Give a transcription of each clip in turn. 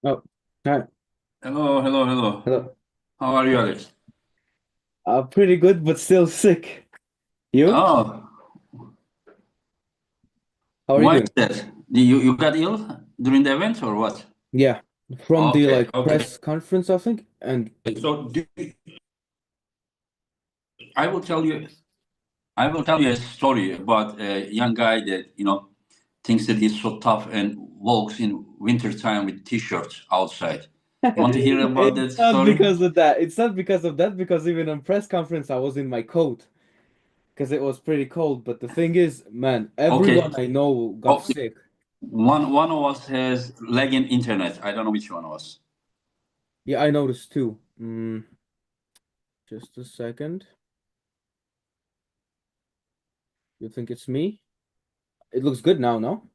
Oh, hi. Hello, hello, hello. Hello. How are you, Alex? Pretty good, but still sick. You? Oh, How are you why is doing? that? You got ill during the event or what? Yeah, from the Okay, like okay. press conference, I think. And So I will tell you, I will tell you a story about a young guy that thinks that he's so tough and walks in wintertime with t-shirts outside. You want to hear about that it's not story? because of that. It's not because of that, because even on press conference, I was in my coat because it was pretty cold. But the thing is, man, everyone Okay. I know got Oh, sick. one of us has lagging internet. I don't know which one of us. Yeah, I noticed too. Just a second. You think it's me? It looks good now, no?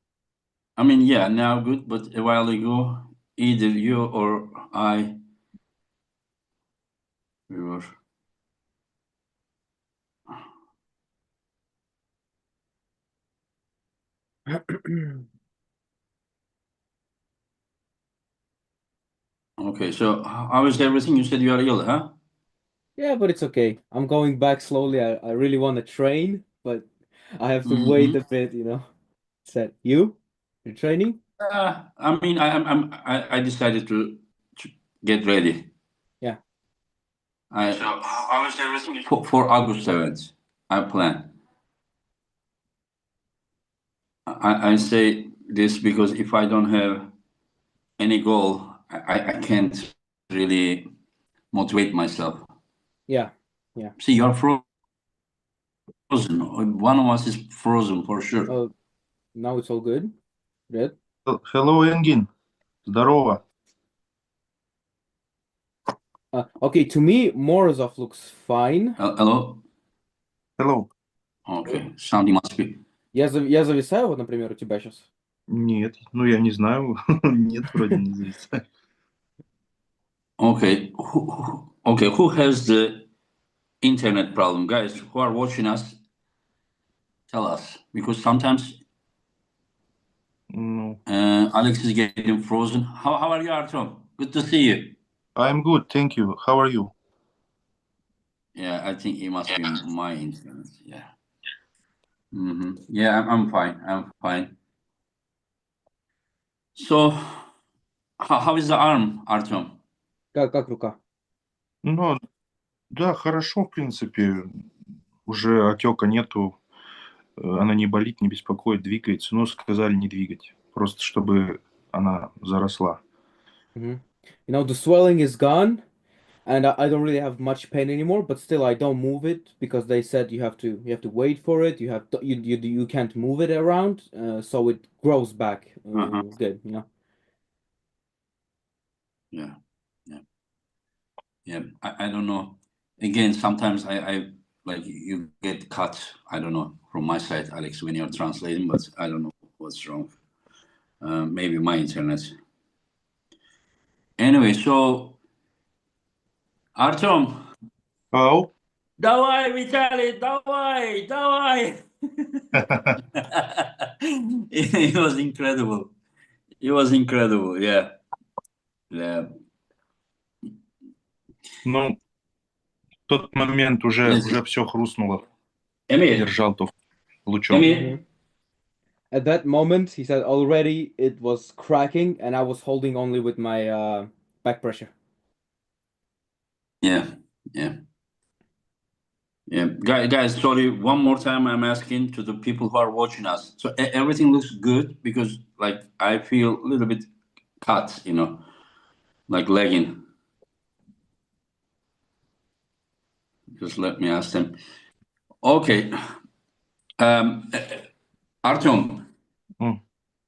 I mean, yeah, now good, but a while ago, either you or I, we were. Okay, so how is everything? You said you are ill, huh? Yeah, but it's okay. I'm going back slowly. I really want to train, but I have to wait Mm-hmm. a bit. Said you? You're training? I mean, I decided to get ready. Yeah. So how is everything? For August 7th, I plan. I say this because if I don't have any goal, I can't really motivate myself. Yeah. Yeah. See, you're frozen. One of us is frozen for sure. Oh, now it's all good. Good. Hello, Engin. Здорово. Okay, to me, Morozov looks fine. Hello? Hello. Okay, something must be. Я зависаю, вот, например, у тебя сейчас. Нет, ну я не знаю. Нет, вроде не зависает. Okay, okay, who has the internet problem? Guys who are watching us, tell us. Because sometimes Ну, Alex is getting frozen. How are you, Artyom? Good to see you. I'm good, thank you. How are you? Yeah, I think it must be my internet. Yeah. Yeah, I'm fine. I'm fine. So, how is the arm, Artyom? Как рука? Ну, да, хорошо, в принципе. Уже отека нету. Она не болит, не беспокоит, двигается. Но сказали не двигать. Просто чтобы она заросла. Mhm. The swelling is gone, and I don't really have much pain anymore, but still I don't move it because they said you have to wait for it. You can't move it around, so it grows back. Uh-huh. Good. Yeah. Yeah. Yeah, I don't know. Again, sometimes I like you get cut. I don't know from my side, Alex, when you're translating, but I don't know what's wrong. Maybe my internet. Anyway, so Artyom, Ау. давай, Vitali, давай, давай. It was incredible. It was incredible. Yeah, yeah. Ну, в тот момент уже все хрустнуло. Emir, Держал то лучом. Emir. Mhm. At that moment, he said already it was cracking, and I was holding only with my back pressure. Yeah, yeah. Yeah, guys, sorry. One more time, I'm asking to the people who are watching us. So everything looks good because, like, I feel a little bit cut, like lagging. Just let me ask them. Okay, Artyom, М.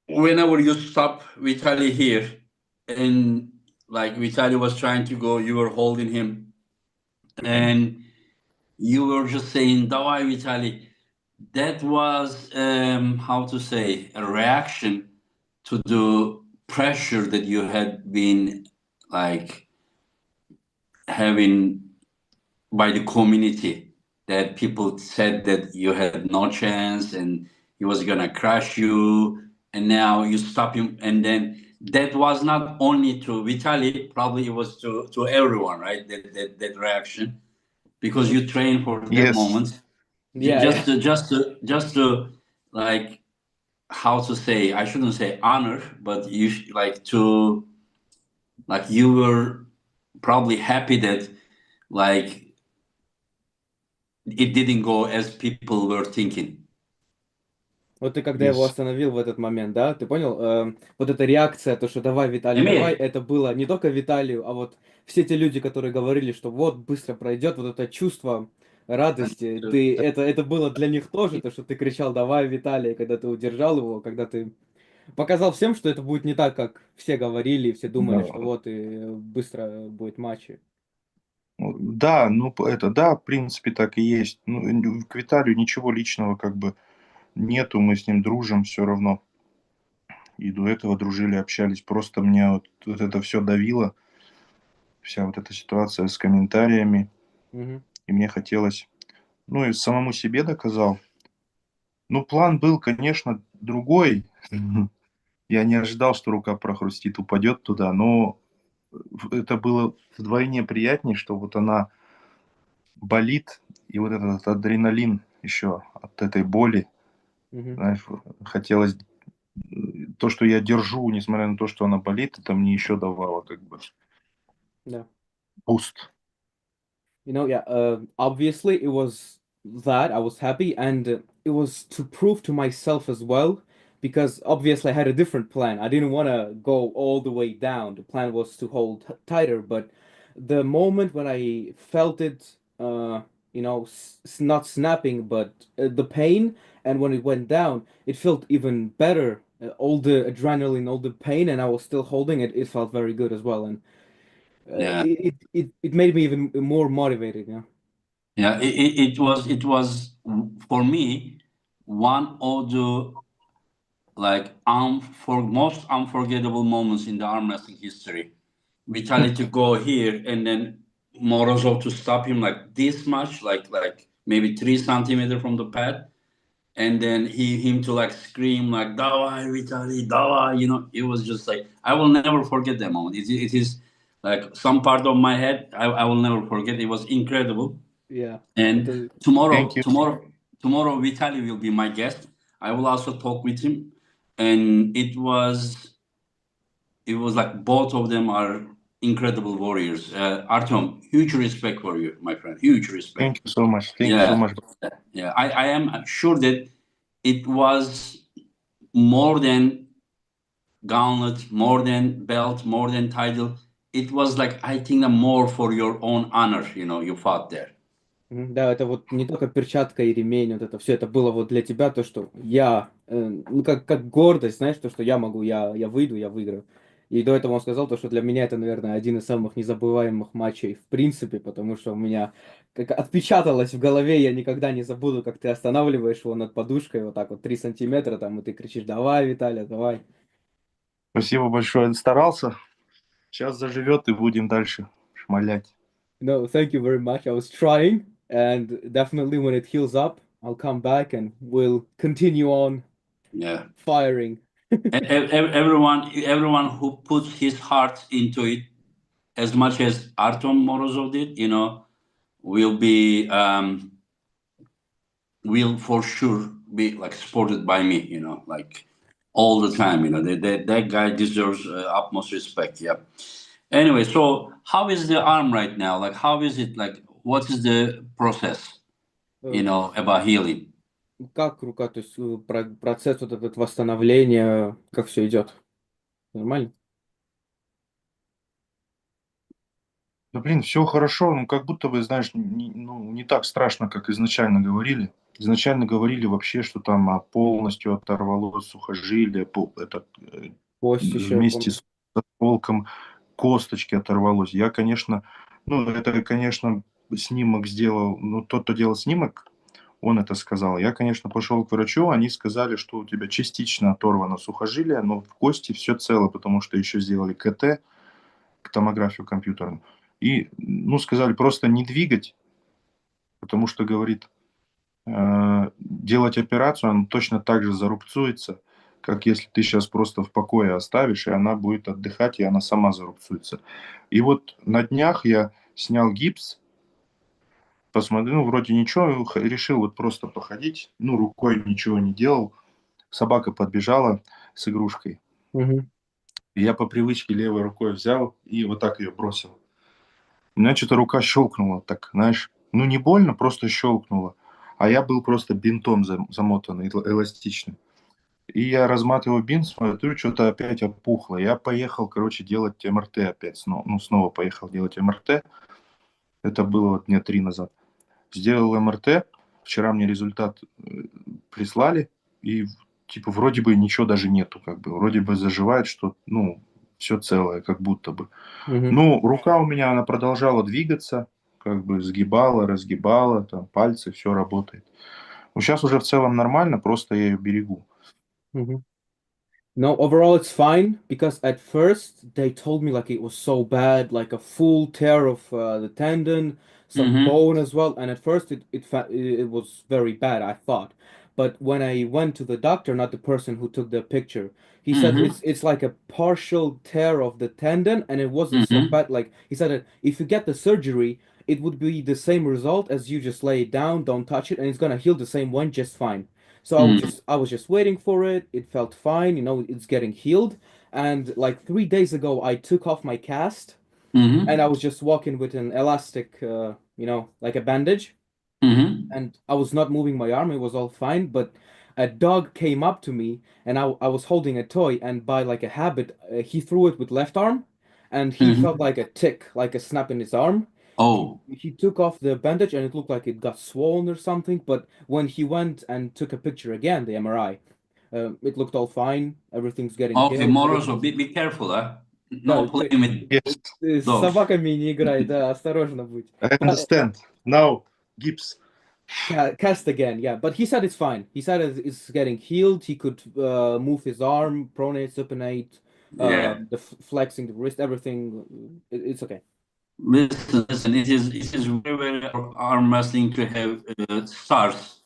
whenever you stop Vitali here, and like Vitali was trying to go, you were holding him, and you were just saying, "Давай, Vitali." That was how to say a reaction to the pressure that you had been like having by the community, that people said that you had no chance and he was gonna crush you, and now you stop him, and then that was not only to Vitali, probably it was to everyone, right? That reaction, because you train for that Yes. moment. Yeah, yeah. Just to like, how to say, I shouldn't say honor, but like to, like, you were probably happy that, like, it didn't go as people were thinking. Вот ты когда его Yes. остановил в этот момент, да, ты понял? Вот эта реакция, то, что давай, Виталий, давай, Emir, это было не только Виталию, а вот все те люди, которые говорили, что вот быстро пройдет, вот это чувство радости, это было для них тоже, то, что ты кричал, давай, Виталий, когда ты удержал его, когда ты показал всем, что это будет не так, как все говорили, и все думали, что вот и быстро будет матч. Да, ну это да, в принципе, так и есть. Ну, к Виталию ничего личного как бы нету, мы с ним дружим все равно. И до этого дружили, общались. Просто мне вот это все давило, вся вот эта ситуация с комментариями. Мгм. И мне хотелось, ну и самому себе доказал. Ну, план был, конечно, другой. Я не ожидал, что рука прохрустит, упадет туда, но это было вдвойне приятнее, что вот она болит, и вот этот адреналин еще от этой боли, Мгм. знаешь, хотелось то, что я держу, несмотря на то, что она болит, это мне еще давало как бы Да. буст. Yeah, obviously it was that I was happy, and it was to prove to myself as well, because obviously I had a different plan. I didn't want to go all the way down. The plan was to hold tighter, but the moment when I felt it, not snapping, but the pain, and when it went down, it felt even better. All the adrenaline, all the pain, and I was still holding it. It felt very good as well, and yeah, it made me even more motivated. Yeah. yeah, it was for me one of the, like, most unforgettable moments in the arm wrestling history. Vitali to go here, and then Morozov to stop him like this much, like maybe 3 centimeters from the pad, and then him to like scream like "Davai, Vitali, Davai!" It was just like, I will never forget that moment. It is like some part of my head. I will never forget. It was incredible. Yeah. And Это, Thank tomorrow, you. tomorrow, tomorrow, Vitali will be my guest. I will also talk with him, and it was like both of them are incredible warriors. Artyom, huge respect for you, my friend. Huge respect. Thank you so much. Thank you so Yeah, much. yeah. I am sure that it was more than gauntlet, more than belt, more than title. It was like, I think, more for your own honor. You fought there. да, это вот не только перчатка и ремень, вот это все, это было вот для тебя то, что я, ну как гордость, знаешь, то, что я могу, я выйду, я выиграю. И до этого он сказал то, что для меня это, наверное, один из самых незабываемых матчей в принципе, потому что у меня как отпечаталось в голове, я никогда не забуду, как ты останавливаешь его над подушкой, вот так вот 3 сантиметра, там, и ты кричишь, давай, Виталий, давай. Спасибо большое. Старался. Сейчас заживет и будем дальше шмалять. No, thank you very much. I was trying, and definitely when it heals up, I'll come back and we'll continue on Yeah. firing. Everyone who puts his heart into it, as much as Artem Morozov did, will be will for sure be like supported by me. Like all the time. That guy deserves utmost respect. Yeah. Anyway, so how is the arm right now? Like, how is it? Like, what is the process? Э, About healing. Как рука, то есть процесс вот этот восстановления, как все идет? Нормально? Да блин, все хорошо, ну как будто бы, знаешь, не так страшно, как изначально говорили. Изначально говорили вообще, что там полностью оторвалось сухожилие, Кость еще, я вместе помню. с осколком косточки оторвалось. Я, конечно, ну это, конечно, снимок сделал, ну тот, кто делал снимок, он это сказал. Я, конечно, пошел к врачу, они сказали, что у тебя частично оторвано сухожилие, но в кости все цело, потому что еще сделали КТ, томографию компьютерную. И, ну, сказали просто не двигать, потому что, говорит, делать операцию, она точно так же зарубцуется, как если ты сейчас просто в покое оставишь, и она будет отдыхать, и она сама зарубцуется. И вот на днях я снял гипс, посмотрел, ну, вроде ничего, решил вот просто походить, ну, рукой ничего не делал. Собака подбежала с игрушкой. Мгм. И я по привычке левой рукой взял и вот так ее бросил. У меня что-то рука щелкнула, так, знаешь, ну не больно, просто щелкнула. А я был просто бинтом замотанный, эластичным. И я разматываю бинт, смотрю, что-то опять опухло. Я поехал, короче, делать МРТ опять. Снова поехал делать МРТ. Это было вот дня 3 назад. Сделал МРТ. Вчера мне результат прислали. И типа вроде бы ничего даже нету. Как бы. Вроде бы заживает, что, ну, все целое, как будто бы. Мгм. Ну, рука у меня, она продолжала двигаться. Как бы сгибала, разгибала, там пальцы, все работает. Ну, сейчас уже в целом нормально, просто я ее берегу. Мгм. No, overall it's fine because at first they told me like it was so bad, like a full tear of the tendon, some Mm-hmm. bone as well. And at first it was very bad, I thought. But when I went to the doctor, not the person who took the picture, he said Mm-hmm. it's like a partial tear of the tendon, and it wasn't so Mm-hmm. bad. Like he said, that if you get the surgery, it would be the same result as you just lay it down, don't touch it, and it's gonna heal the same one just fine. So I was just waiting for it. It felt fine, it's getting healed. And like 3 days ago, I took off my cast and Mm-hmm. I was just walking with an elastic, like a bandage. Mm-hmm. And I was not moving my arm. It was all fine. But a dog came up to me and I was holding a toy. And by like a habit, he threw it with left arm and he felt Mm-hmm. like a tick, like a snap in his arm. Oh, He took off the bandage and it looked like it got swollen or something. But when he went and took a picture again, the MRI, it looked all fine. Everything's getting okay, healed. Morozov, Everything's be careful, huh? да, No playing with Yes, ты с dogs. собаками не играй, да, осторожно будь. I understand. Now, gips. Cast again, yeah, but he said it's fine. He said it's getting healed. He could move his arm, pronate, supinate, Yeah. flexing the wrist, everything. It's okay. Listen. It is very arm wrestling to have stars,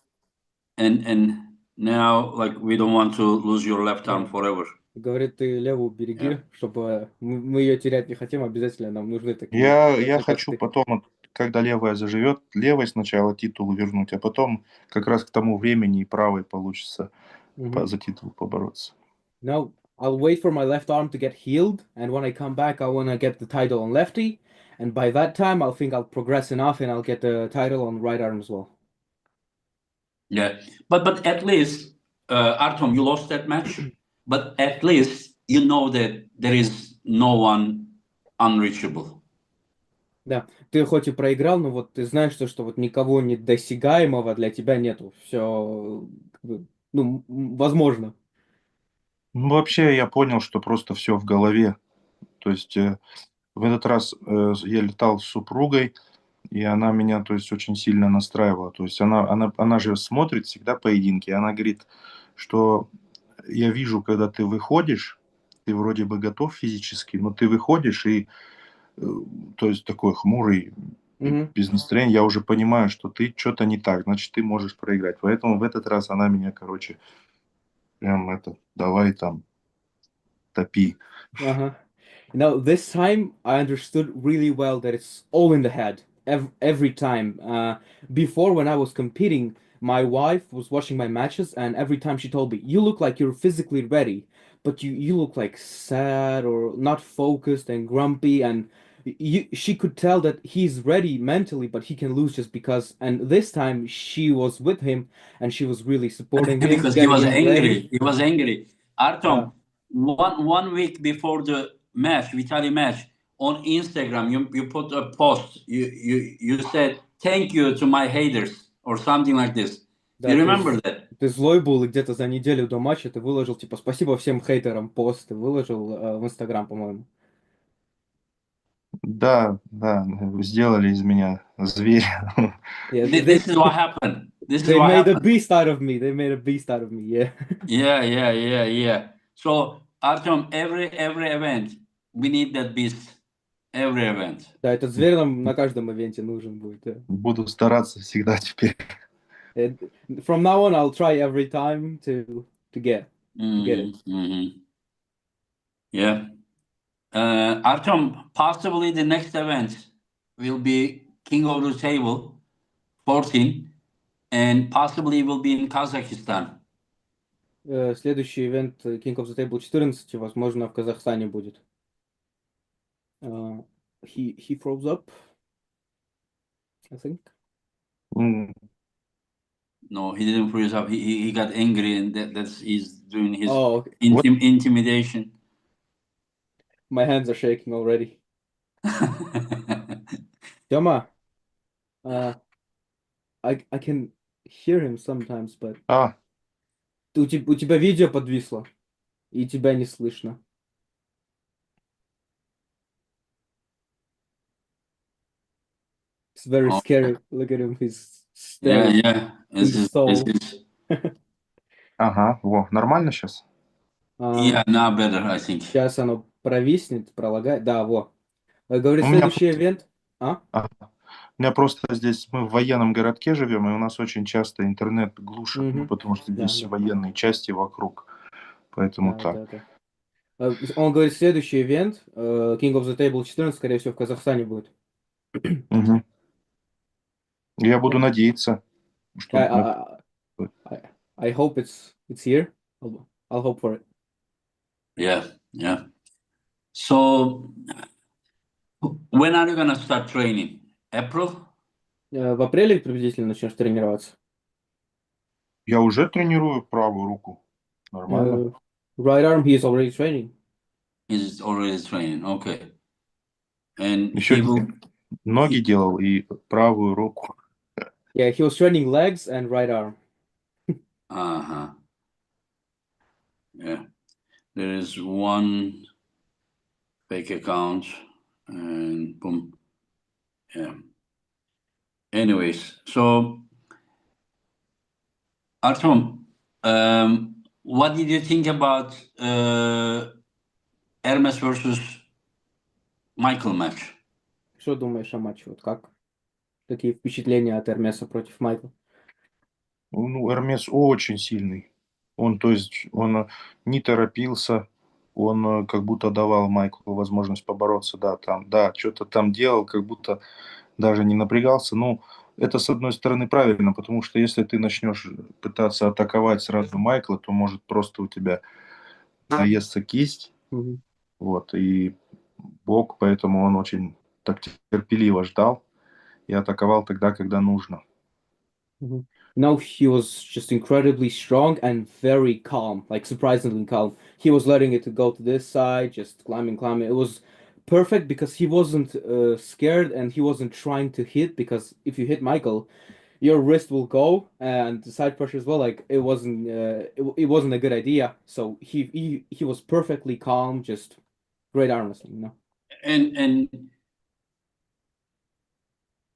and now like we don't want to lose your left arm Да. forever. Говорит, ты левую Yeah. береги, чтобы мы ее терять не хотим, обязательно нам нужны такие Я люди, как хочу ты. потом, вот, когда левая заживет, левой сначала титул вернуть, а потом как раз к тому времени и правой получится Мгм. за титул побороться. No, I'll wait for my left arm to get healed, and when I come back, I want to get the title on lefty, and by that time, I'll think I'll progress enough, and I'll get the title on right arm as well. Yeah, but at least, Artyom, you lost that match, but at least you know that there is no one unreachable. Да, ты хоть и проиграл, но вот ты знаешь, что вот никого недосягаемого для тебя нету. Все, возможно. Ну, вообще я понял, что просто все в голове. То есть в этот раз я летал с супругой, и она меня, то есть, очень сильно настраивала. То есть она же смотрит всегда поединки. Она говорит, что я вижу, когда ты выходишь, ты вроде бы готов физически, но ты выходишь и, э, то есть, такой хмурый, Мгм. без настроения, я уже понимаю, что ты что-то не так, значит, ты можешь проиграть. Поэтому в этот раз она меня, короче, прям давай там, топи. Uh-huh. This time I understood really well that it's all in the head every time. Before, when I was competing, my wife was watching my matches, and every time she told me, "You look like you're physically ready, but you look like sad or not focused and grumpy." And she could tell that he's ready mentally, but he can lose just because. And this time she was with him, and she was really supporting him, Because he getting was him ready. angry. He was angry. Yeah. Artyom, one week before the match, Vitali match, on Instagram, you put a post. You said thank you to my haters or something like this. Да, You remember that? ты злой был, и где-то за неделю до матча ты выложил, типа, спасибо всем хейтерам пост, ты выложил в Инстаграм, по-моему. Да, да, сделали из меня зверя. Yeah, This is what happened. This is they what made a happened. beast out of me. They made a beast out of me, yeah. Yeah. So Artyom, every event, we need that beast. Every event. Да, этот зверь нам на каждом ивенте нужен будет. Да. Буду стараться всегда теперь. And from now on, I'll try every time to get. to get it. Yeah. Artyom, possibly the next event will be King of the Table 14, and possibly will be in Kazakhstan. Следующий ивент King of the Table 14, возможно, в Казахстане будет. He froze up, I think. М, No, he didn't freeze up. He got angry, and he's doing his Oh, okay. Вот, intimidation. My hands are shaking already. Тёма, I can hear him sometimes, but у тебя видео подвисло, и тебя не слышно. It's very Oh, scary. Look at him. He's yeah, staring yeah. in the soul. ага, во, нормально сейчас? Yeah, now better, I think. Сейчас оно провиснет, пролагает. Да, во. Говорит, У меня, следующий ивент. А? ага. У меня просто здесь, мы в военном городке живем, и у нас очень часто интернет глушит, ну, Мгм. потому что Да, здесь да, военные части вокруг, поэтому да, так. да, да. Он говорит, следующий ивент, King of the Table 14, скорее всего, в Казахстане будет. Мгм. Я буду Ну, надеяться, что I, I, I hope it's here. I'll hope for it. Yeah, yeah. So, when are you gonna start training? April? В апреле приблизительно начнешь тренироваться. Я уже тренирую правую руку. Нормально. Right arm, he is already training. He's already training. Okay, and Еще he will. ноги He, делал и правую руку. Yeah, he was training legs and right arm. uh-huh. Yeah. There is one fake account, and boom. Yeah. Anyways, so Artyom, what did you think about Hermes versus Michael match? Что думаешь о матче? Вот как? Какие впечатления от Эрмеса против Майкла? Ну, Эрмес очень сильный. Он, то есть, он не торопился, он как будто давал Майклу возможность побороться, да, там, да, что-то там делал, как будто даже не напрягался. Ну, это, с одной стороны, правильно, потому что если ты начнешь пытаться атаковать сразу Майкла, то может просто у тебя наесться кисть, Мгм. вот, и бок, поэтому он очень так терпеливо ждал и атаковал тогда, когда нужно. Mhm. No, he was just incredibly strong and very calm, like surprisingly calm. He was letting it go to this side, just climbing, climbing. It was perfect because he wasn't scared and he wasn't trying to hit. Because if you hit Michael, your wrist will go and the side pressure as well. Like it wasn't a good idea. So he was perfectly calm, just great arm wrestling. And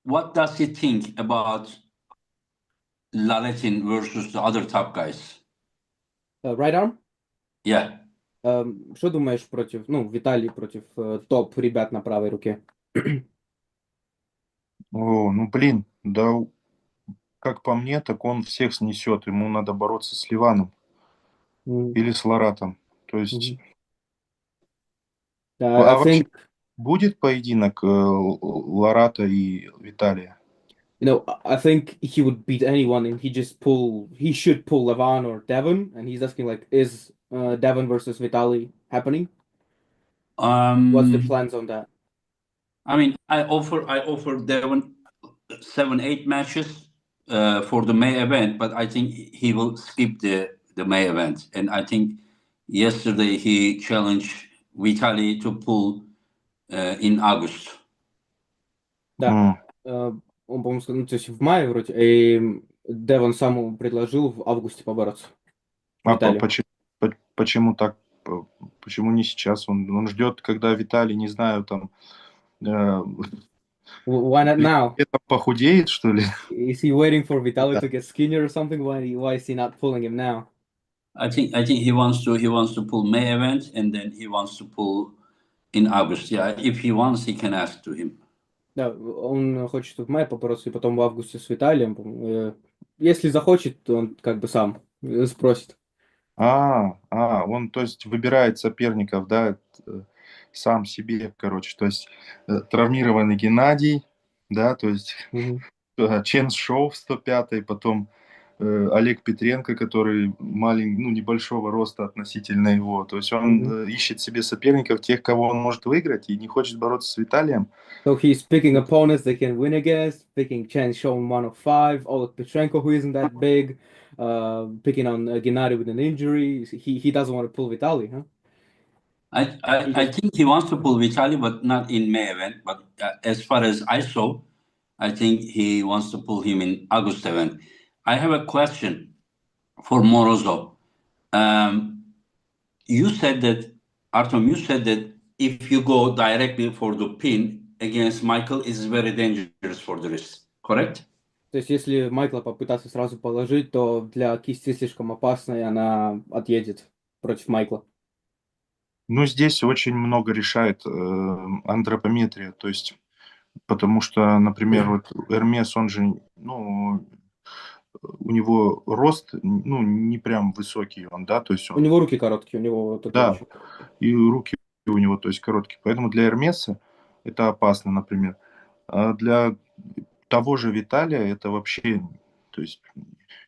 what does he think about Laletin versus the other top guys? Right arm. Yeah. Что думаешь против, ну, Виталий против топ ребят на правой руке? О, ну блин, да, как по мне, так он всех снесет. Ему надо бороться с Ливаном Mhm. или с Ларатом. То есть, Mhm. I а вообще think, будет поединок Ларата и Виталия? I think he would beat anyone, and he should pull Levan or Devon, and he's asking like, is Devon versus Vitali happening? What's the Um, plans on that? I mean, I offer Devon 7, 8 matches for the May event, but I think he will skip the May event. And I think yesterday he challenged Vitali to pull in August. Да, он, по-моему, сказал, ну, то есть в мае вроде, и Девон сам ему предложил в августе побороться. А Виталий. почему так? Почему не сейчас? Он ждет, когда Виталий, не знаю, там Why not now? где-то похудеет, что ли? Is he waiting for Vitali to get skinnier or something? Why is he not pulling him now? I think he wants to pull May event, and then he wants to pull in August. Yeah, if he wants, he can ask to him. Да, он хочет в мае побороться и потом в августе с Виталием. Если захочет, то он как бы сам спросит. Он, то есть, выбирает соперников, да, сам себе, короче. То есть, травмированный Геннадий, да, то есть, Мгм. Чен Шоу в 105-й, потом Олег Петренко, который небольшого роста относительно его. То есть он Мгм. ищет себе соперников, тех, кого он может выиграть, и не хочет бороться с Виталием. So he's picking opponents they can win against, picking Chen Shou in 105, Oleg Petrenko, who isn't that big, picking on Gennady with an injury. He doesn't want to pull Vitali, huh? He I just think he wants to pull Vitali, but not in May event. But as far as I saw, I think he wants to pull him in August event. I have a question for Morozov. Um, you said that, Artyom, you said that if you go directly for the pin against Michael, it's very dangerous for the wrist. Correct? То есть, если Майкла попытаться сразу положить, то для кисти слишком опасно, и она отъедет против Майкла. Ну, здесь очень много решает антропометрия, то есть, потому что, например, вот Эрмес, он же, у него рост, не прям высокий он, да, то есть У он, него руки короткие, у него такой да, очень короткий. и руки у него, то есть, короткие. Поэтому для Эрмеса это опасно, например. А для того же Виталия это вообще, то есть,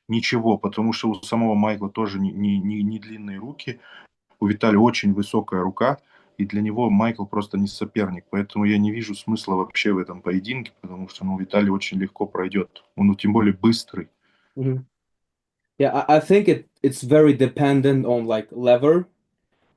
ничего, потому что у самого Майкла тоже не длинные руки, у Виталия очень высокая рука, и для него Майкл просто не соперник. Поэтому я не вижу смысла вообще в этом поединке, потому что, Виталий очень легко пройдет. Он, тем более, быстрый. Mhm. Yeah, I think it's very dependent on like lever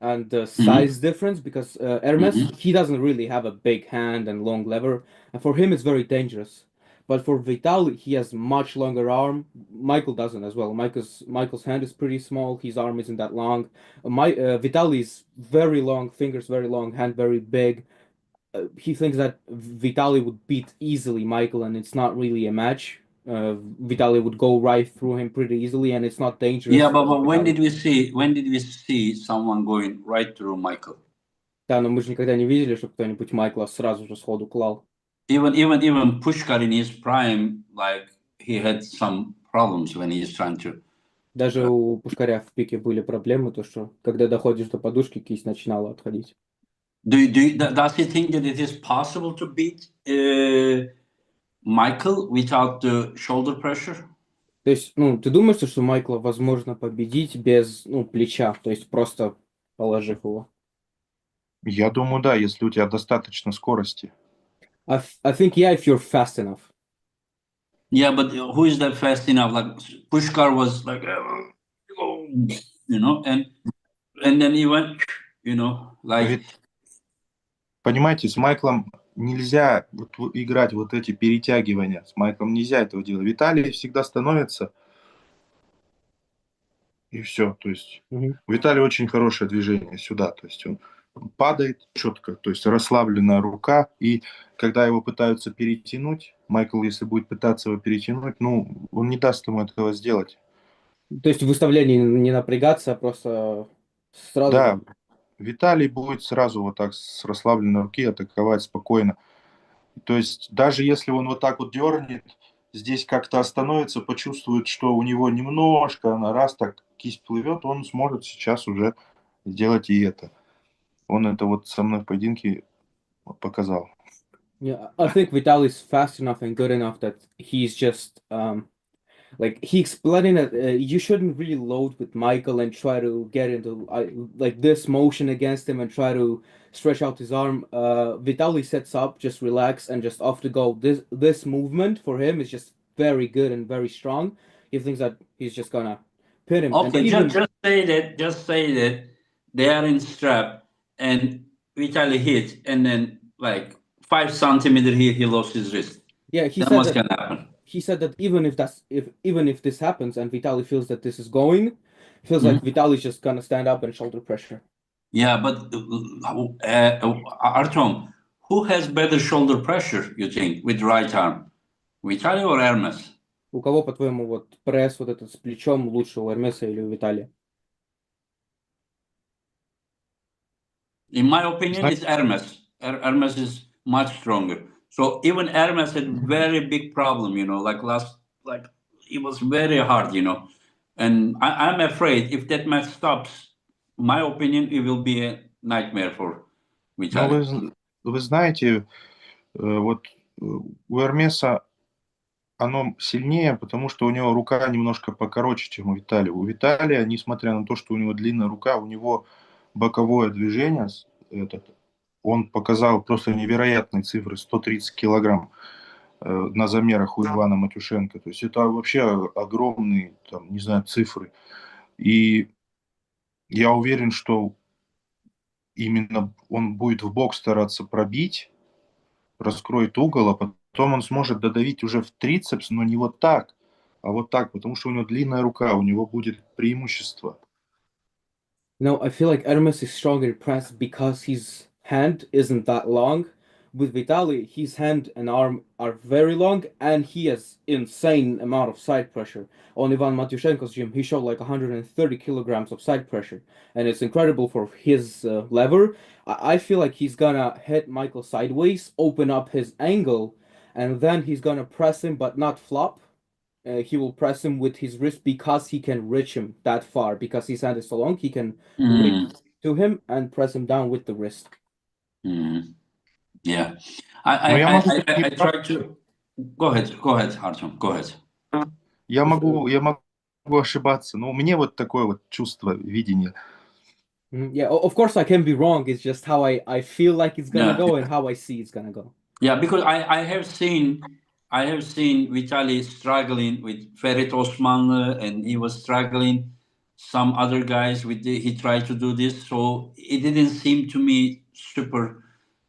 and the Mm-hmm. size difference because Hermes Mm-hmm. he doesn't really have a big hand and long lever, and for him it's very dangerous. But for Vitali, he has much longer arm. Michael doesn't as well. Michael's hand is pretty small. His arm isn't that long. Vitali's very long fingers, very long hand, very big. He thinks that Vitali would beat easily Michael, and it's not really a match. Vitali would go right through him pretty easily, and it's not dangerous Yeah, for but Vitali. when did we see someone going right through Michael? Да, но мы же никогда не видели, чтобы кто-нибудь Майкла сразу же сходу клал. Even Pushkar in his prime, like he had some problems when he's trying to. Даже у Пушкаря в пике были проблемы, то что когда доходишь до подушки, кисть начинала отходить. Does he think that it is possible to beat Michael without the shoulder pressure? То есть, ты думаешь, что Майкла возможно победить без, плеча, то есть просто положив его? Я думаю, да, если у тебя достаточно скорости. I think, yeah, if you're fast enough. Yeah, but who is that fast enough? Like Pushkar was like, and then he went, like. Ведь, понимаете, с Майклом нельзя играть вот эти перетягивания. С Майклом нельзя этого делать. Виталий всегда становится, и все. То есть Мгм. у Виталия очень хорошее движение сюда. То есть он падает четко, то есть расслабленная рука. И когда его пытаются перетянуть, Майкл, если будет пытаться его перетянуть, он не даст ему этого сделать. То есть в выставлении не напрягаться, а просто сразу Да, же. Виталий будет сразу вот так с расслабленной руки атаковать спокойно. То есть даже если он вот так вот дернет, здесь как-то остановится, почувствует, что у него немножко, раз так кисть плывет, он сможет сейчас уже сделать и это. Он это вот со мной в поединке показал. Yeah, I think Vitali's fast enough and good enough that he's just like he explaining that you shouldn't really load with Michael and try to get into like this motion against him and try to stretch out his arm. Vitali sets up, just relax and just off to go. This movement for him is just very good and very strong. He thinks that he's just gonna pin him, and Okay, even just say that they are in strap and Vitaly hit and then like 5 centimeter he lost his wrist. yeah, Then what's gonna happen? he said that even if this happens and Vitali feels that this is going, feels like Mhm. Vitali's just gonna stand up and shoulder pressure. Yeah, but Artyom, who has better shoulder pressure, you think, with right arm? Vitaly or Hermes? У кого, по-твоему, вот пресс вот этот с плечом лучше, у Эрмеса или у Виталия? In my opinion, Знаете, it's Hermes. Hermes is much stronger. So even Hermes had very big problem, like it was very hard, And I'm afraid if that match stops, my opinion, it will be a nightmare for Ну, Vitali. вы знаете, вот у Эрмеса оно сильнее, потому что у него рука немножко покороче, чем у Виталия. У Виталия, несмотря на то, что у него длинная рука, у него боковое движение, он показал просто невероятные цифры, 130 килограмм на замерах у Ивана Матюшенко. То есть это вообще огромные, там, не знаю, цифры. И я уверен, что именно он будет в бок стараться пробить, раскроет угол, а потом он сможет додавить уже в трицепс, но не вот так, а вот так, потому что у него длинная рука, у него будет преимущество. No, I feel like Hermes is stronger in press because his hand isn't that long. With Vitali, his hand and arm are very long, and he has insane amount of side pressure. On Ivan Matyushenko's gym, he showed like 130 kilograms of side pressure, and it's incredible for his lever. I feel like he's gonna hit Michael sideways, open up his angle, and then he's gonna press him, but not flop. He will press him with his wrist because he can reach him that far. Because his hand is so long, he can reach to him and press him down with the wrist. Yeah. Но я могу I try to... Go ahead, Artyom, go ahead. я могу ошибаться, но мне вот такое вот чувство, видение. Yeah, of course I can be wrong. It's just how I feel like it's gonna Yeah. go and how I see it's gonna go. Yeah, because I have seen Vitali struggling with Ferit Osmanlı, and he was struggling some other guys with he tried to do this, so it didn't seem to me super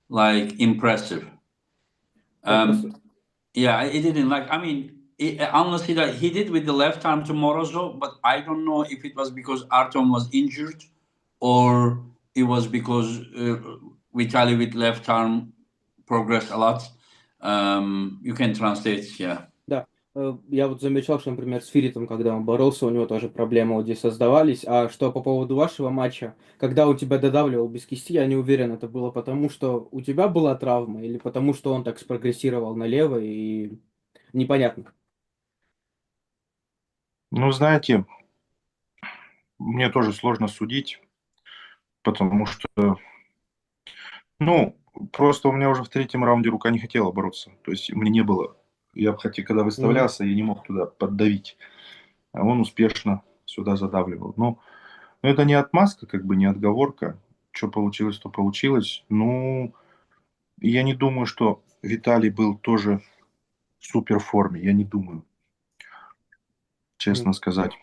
like impressive. Yeah, it didn't like. I mean, unless he did with the left arm to Morozov, but I don't know if it was because Artyom was injured, or it was because Vitali with left arm progressed a lot. You can translate, yeah. Да, я вот замечал, что, например, с Фиритом, когда он боролся, у него тоже проблемы вот здесь создавались. А что по поводу вашего матча, когда он тебя додавливал без кисти, я не уверен, это было потому, что у тебя была травма или потому, что он так спрогрессировал налево и непонятно. Ну, знаете, мне тоже сложно судить, потому что, ну, просто у меня уже в третьем раунде рука не хотела бороться. То есть мне не было. Я, хотя когда выставлялся, я не мог туда поддавить. А он успешно сюда задавливал. Но это не отмазка, как бы не отговорка. Что получилось, то получилось. Ну, я не думаю, что Виталий был тоже в супер форме. Я не думаю, честно сказать.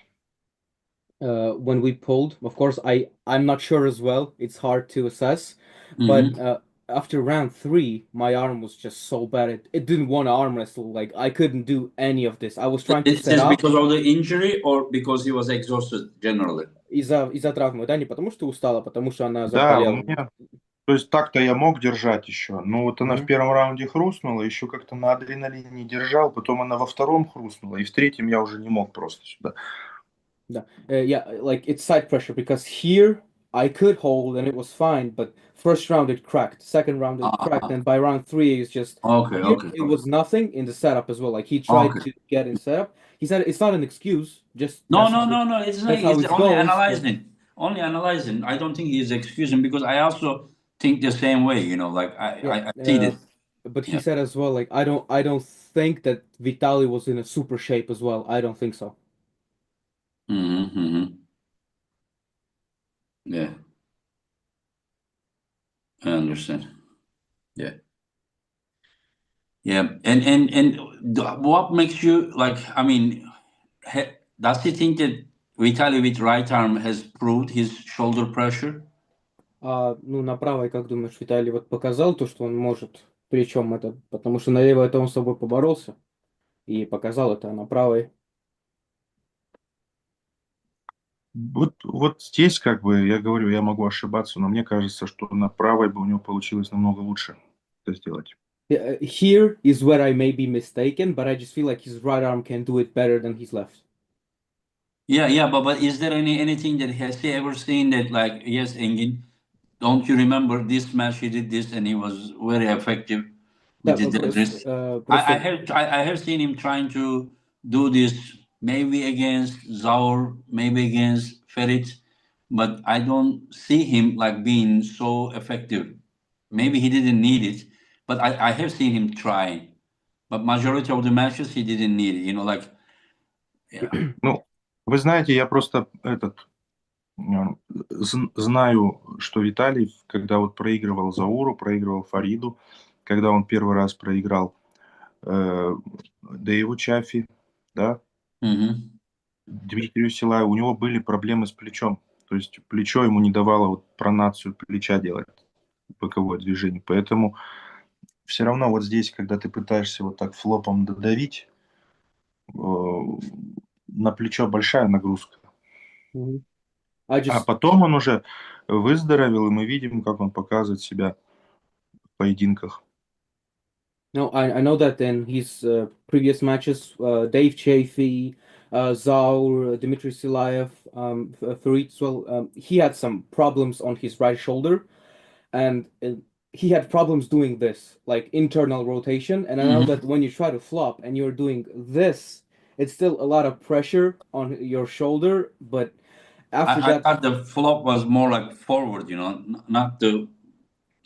When we pulled, of course, I'm not sure as well. It's hard to assess, but after round 3, my arm was just so bad. It didn't want to arm wrestle. Like I couldn't do any of this. I was trying to Is set this up because of the injury or because he was exhausted generally? из-за травмы, да, не потому что устала, а потому что она Да, у заболела. меня... То есть так-то я мог держать еще, но вот она в первом раунде хрустнула, еще как-то на адреналине держал, потом она во втором хрустнула, и в третьем я уже не мог просто сюда. Да. Yeah, like it's side pressure because here I could hold and it was fine, but first round it cracked, second round it cracked, and by round 3 it's just here it was nothing in the setup as well. Like he tried to get in setup. He said it's not an excuse, just No. It's not. that's how He's it only goes. analyzing. Only analyzing. I don't think he's excusing because I also think the same way. You know, like I see this. But he said as well, like I don't think that Vitali was in a super shape as well. I don't think so. Yeah, I understand. Yeah. And what makes you like? I mean, does he think that Vitali with right arm has proved his shoulder pressure? Ну, на правой, как думаешь, Виталий вот показал то, что он может? Причем это, потому что на левой это он с собой поборолся и показал это на правой. Вот здесь, как бы, я говорю, я могу ошибаться, но мне кажется, что на правой бы у него получилось намного лучше это сделать. Here is where I may be mistaken, but I just feel like his right arm can do it better than his left. Yeah, but is there anything that has he ever seen that like yes, Engin, don't you remember this match he did this and he was very effective with Да, the deadlift? просто I have seen him trying to do this maybe against Zaur, maybe against Ferit, but I don't see him like being so effective. Maybe he didn't need it, but I have seen him trying. But majority of the matches he didn't need it. Like yeah. Ну, вы знаете, я просто знаю, что Виталий, когда вот проигрывал Зауру, проигрывал Фариду, когда он первый раз проиграл Дэйву Чафи, да, Мгм. Дмитрию Силаеву, у него были проблемы с плечом. То есть плечо ему не давало вот пронацию плеча делать, боковое движение. Поэтому все равно вот здесь, когда ты пытаешься вот так флопом додавить, на плечо большая нагрузка. I А just потом он уже выздоровел, и мы видим, как он показывает себя в поединках. No, I know that in his previous matches, Dave Chafee, Zaur, Dmitry Silayev, Farid as well, he had some problems on his right shoulder, and he had problems doing this, like internal rotation. And I know Mhm. that when you try to flop and you're doing this, it's still a lot of pressure on your shoulder, but after I that, thought the flop was more like forward,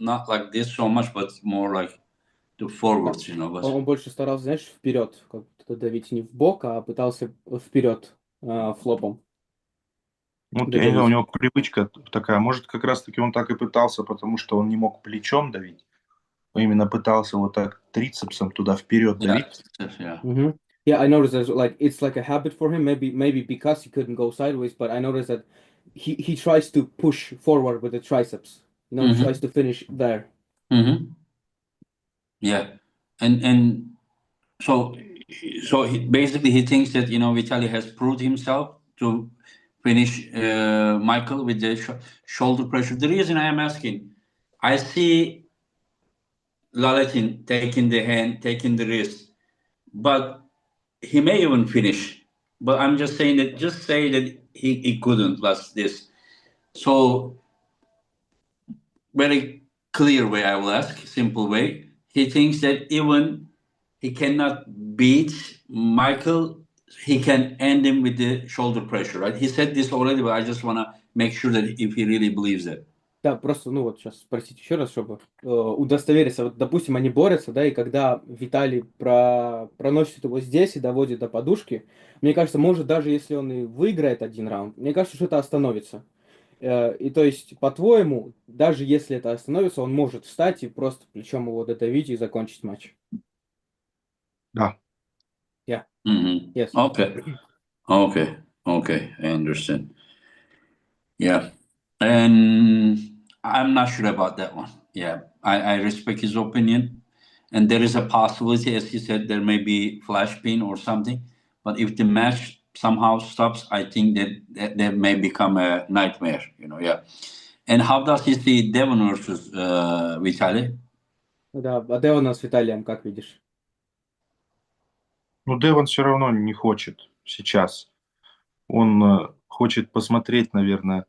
not like this so much, but more like the да, forwards, but он больше старался, знаешь, вперед, как-то давить не в бок, а пытался вперед флопом Вот я не знаю, у додавить. него привычка такая. Может, как раз-таки он так и пытался, потому что он не мог плечом давить. Он именно пытался вот так трицепсом туда вперед yeah, давить. yeah. Yeah, I noticed that like it's like a habit for him. Maybe because he couldn't go sideways, but I noticed that he tries to push forward with the triceps. Tries to finish there. Mm-hmm. Yeah, and so basically he thinks that Vitali has proved himself to finish Michael with the shoulder pressure. The reason I am asking, I see Lalatin taking the hand, taking the wrist, but he may even finish. But I'm just saying that, just say that he couldn't last this. So very clear way I will ask, simple way. He thinks that even he cannot beat Michael, he can end him with the shoulder pressure, right? He said this already, but I just want to make sure that if he really believes that. Да, просто, вот сейчас спросить еще раз, чтобы удостовериться. Вот, допустим, они борются, да, и когда Виталий проносит его здесь и доводит до подушки, мне кажется, может, даже если он и выиграет один раунд, мне кажется, что это остановится. И то есть, по-твоему, даже если это остановится, он может встать и просто плечом его додавить и закончить матч. Да. Yeah. Mm-hmm. Yes. Okay, I understand. Yeah, and I'm not sure about that one. Yeah, I respect his opinion, and there is a possibility, as he said, there may be flash pin or something. But if the match somehow stops, I think that may become a nightmare. Yeah. And how does he see Devon versus Vitali? Да, а Девона с Виталием, как видишь? Ну, Девон все равно не хочет сейчас. Он хочет посмотреть, наверное,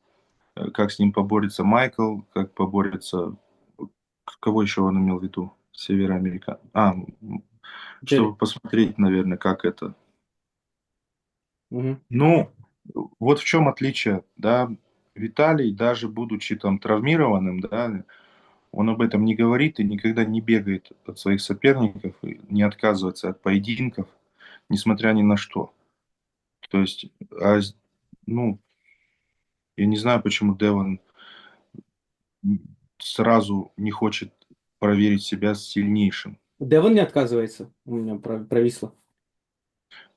как с ним поборется Майкл, как поборется... Кого еще он имел в виду? Североамерика. Чтобы Джерри. посмотреть, наверное, как это. Мгм. Ну, вот в чем отличие, да. Виталий, даже будучи там травмированным, да, он об этом не говорит и никогда не бегает от своих соперников, и не отказывается от поединков, несмотря ни на что. То есть, ну, я не знаю, почему Девон сразу не хочет проверить себя с сильнейшим. Девон не отказывается. У меня провисло.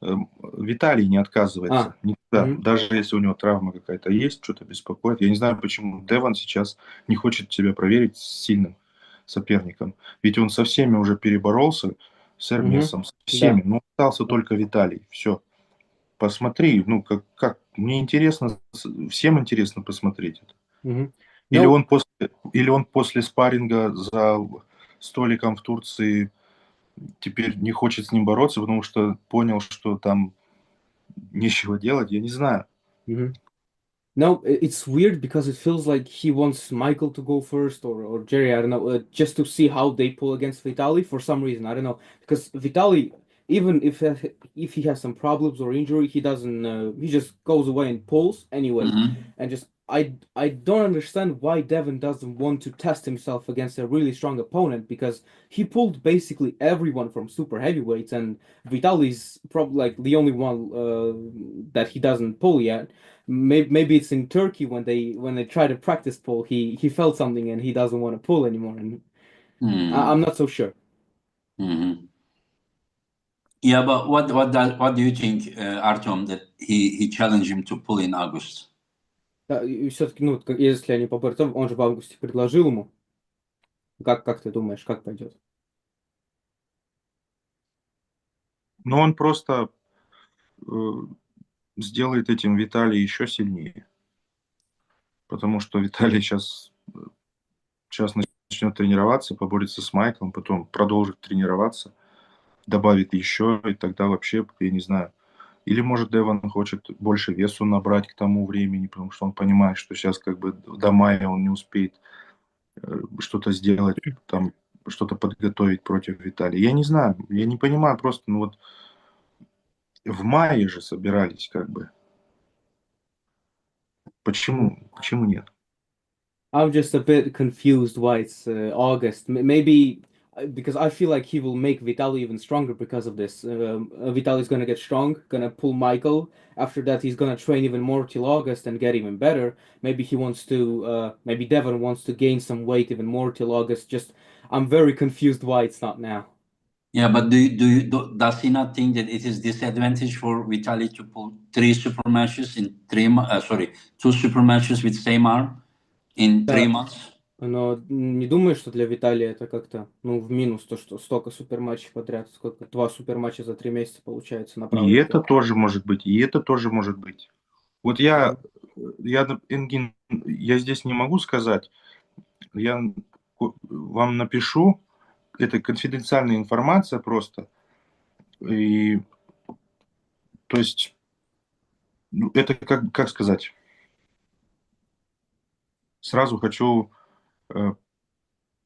Виталий не отказывается никогда. Мгм. Даже если у него травма какая-то есть, что-то беспокоит. Я не знаю, почему Девон сейчас не хочет себя проверить с сильным соперником. Ведь он со всеми уже переборолся, с Мгм. Эрмесом, со всеми. Да. Но остался Да. только Виталий. Все. Посмотри, ну, мне интересно, всем интересно посмотреть это. Мгм. Или Ну, он после спарринга за столиком в Турции теперь не хочет с ним бороться, потому что понял, что там нечего делать, я не знаю. мгм. No, it's weird because it feels like he wants Michael to go first or Jerry, I don't know, just to see how they pull against Vitali for some reason. I don't know. Because Vitali, even if he has some problems or injury, he doesn't. He just goes away and pulls anyway, Mhm. and just I don't understand why Devon doesn't want to test himself against a really strong opponent because he pulled basically everyone from super heavyweights, and Vitali's probably like the only one that he doesn't pull yet. Maybe it's in Turkey when they try to practice pull, he felt something and he doesn't want to pull anymore, and I'm Mhm. not so sure. Mhm. Yeah, but what do you think, Artyom, that he challenged him to pull in August? Да, и все-таки, ну, если они поборются, он же в августе предложил ему. Как ты думаешь, как пойдет? Но он просто сделает этим Виталия еще сильнее. Потому что Виталий сейчас начнет тренироваться, поборется с Майклом, потом продолжит тренироваться, добавит еще, и тогда вообще, я не знаю. Или, может, Девон хочет больше весу набрать к тому времени, потому что он понимает, что сейчас как бы до мая он не успеет что-то сделать, там, что-то подготовить против Виталия. Я не знаю, я не понимаю просто, ну вот в мае же собирались как бы. Почему нет? I'm just a bit confused why it's August. Maybe because I feel like he will make Vitali even stronger because of this. Vitali's gonna get strong, gonna pull Michael. After that, he's gonna train even more till August and get even better. Maybe he wants to. Maybe Devon wants to gain some weight even more till August. Just I'm very confused why it's not now. Yeah, but does he not think that it is disadvantage for Vitali to pull three super matches in sorry, two super matches with same arm in 3 months? Но не думаешь, что для Виталия это как-то, ну, в минус, то, что столько суперматчей подряд, сколько, 2 суперматча за 3 месяца получается на И правой это руке. тоже может быть, и это тоже может быть. Вот Энгин, я здесь не могу сказать, я вам напишу, это конфиденциальная информация просто, и то есть, ну, это как сказать, сразу хочу э,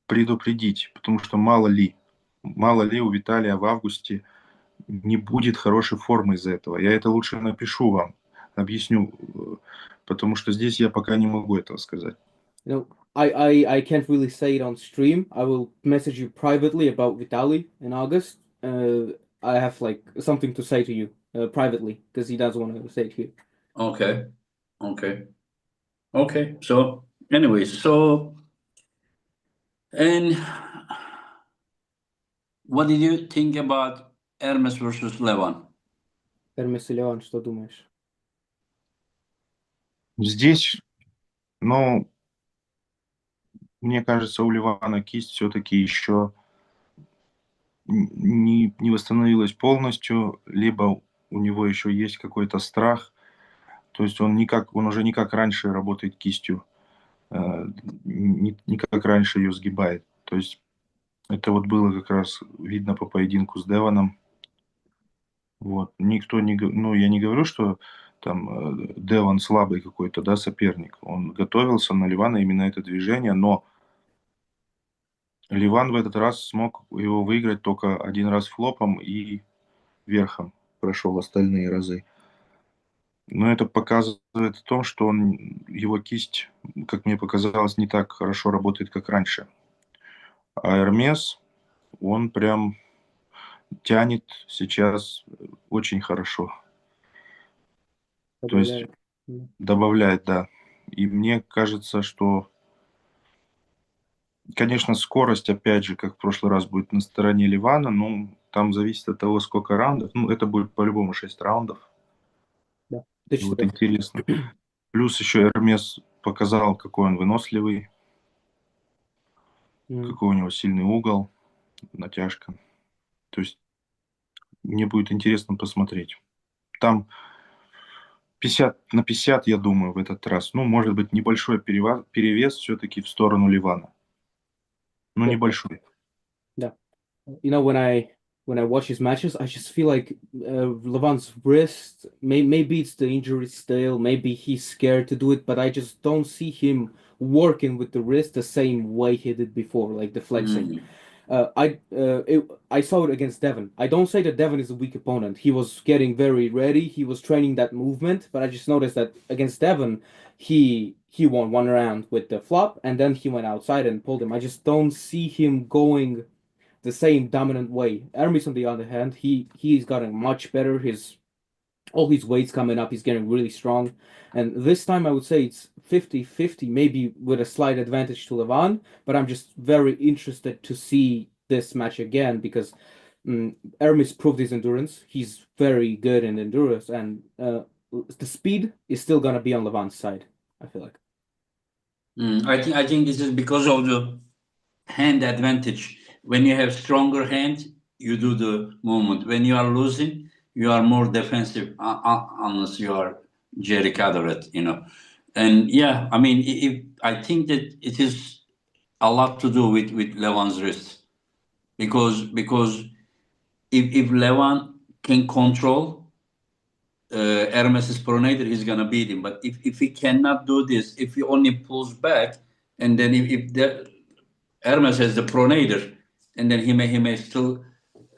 предупредить, потому что мало ли у Виталия в августе не будет хорошей формы из-за этого. Я это лучше напишу вам, объясню, потому что здесь я пока не могу этого сказать. You know, I can't really say it on stream. I will message you privately about Vitali in August. I have like something to say to you privately because he doesn't want to say it here. Okay, okay, okay. So, anyways, so and what did you think about Hermes versus Levan? Hermes и Levan, что думаешь? Здесь, ну, мне кажется, у Ливана кисть все-таки еще не восстановилась полностью, либо у него еще есть какой-то страх. То есть он уже не как раньше работает кистью, не как раньше ее сгибает. То есть это вот было как раз видно по поединку с Девоном. Вот. Никто не... Ну, я не говорю, что там Девон слабый какой-то, да, соперник. Он готовился на Ливана именно это движение, но Ливан в этот раз смог его выиграть только один раз флопом и верхом прошел остальные разы. Но это показывает о том, что его кисть, как мне показалось, не так хорошо работает, как раньше. А Hermes, он прям тянет сейчас очень хорошо. То есть Добавляет. добавляет, да. И мне кажется, что, конечно, скорость, опять же, как в прошлый раз, будет на стороне Ливана, но там зависит от того, сколько раундов. Ну, это будет по-любому 6 раундов. Да, до Вот 4. интересно. Плюс еще Hermes показал, какой он выносливый, какой у него сильный угол, натяжка. То есть мне будет интересно посмотреть. Там 50/50, я думаю, в этот раз. Ну, может быть, небольшой перевес все-таки в сторону Ливана. Ну, Yeah. небольшой. Yeah. You know, when I watch his matches, I just feel like Levan's wrist. Maybe it's the injury still. Maybe he's scared to do it, but I just don't see him working with the wrist the same way he did before, like the flexing. Mm. I saw it against Devon. I don't say that Devon is a weak opponent. He was getting very ready. He was training that movement, but I just noticed that against Devon, he won one round with the flop, and then he went outside and pulled him. I just don't see him going the same dominant way. Hermes, on the other hand, he's gotten much better. His all his weight's coming up. He's getting really strong. And this time I would say it's 50-50, maybe with a slight advantage to Levan, but I'm just very interested to see this match again because Hermes proved his endurance. He's very good in endurance, and the speed is still gonna be on Levan's side, I feel like. I think this is because of the hand advantage. When you have stronger hand, you do the movement. When you are losing, you are more defensive, unless you are Jerry Caderet, And yeah, I mean, I think that it is a lot to do with Levan's wrist, because if Levan can control Hermes's pronator, he's gonna beat him. But if he cannot do this, if he only pulls back, and then if the Hermes has the pronator, and then he may still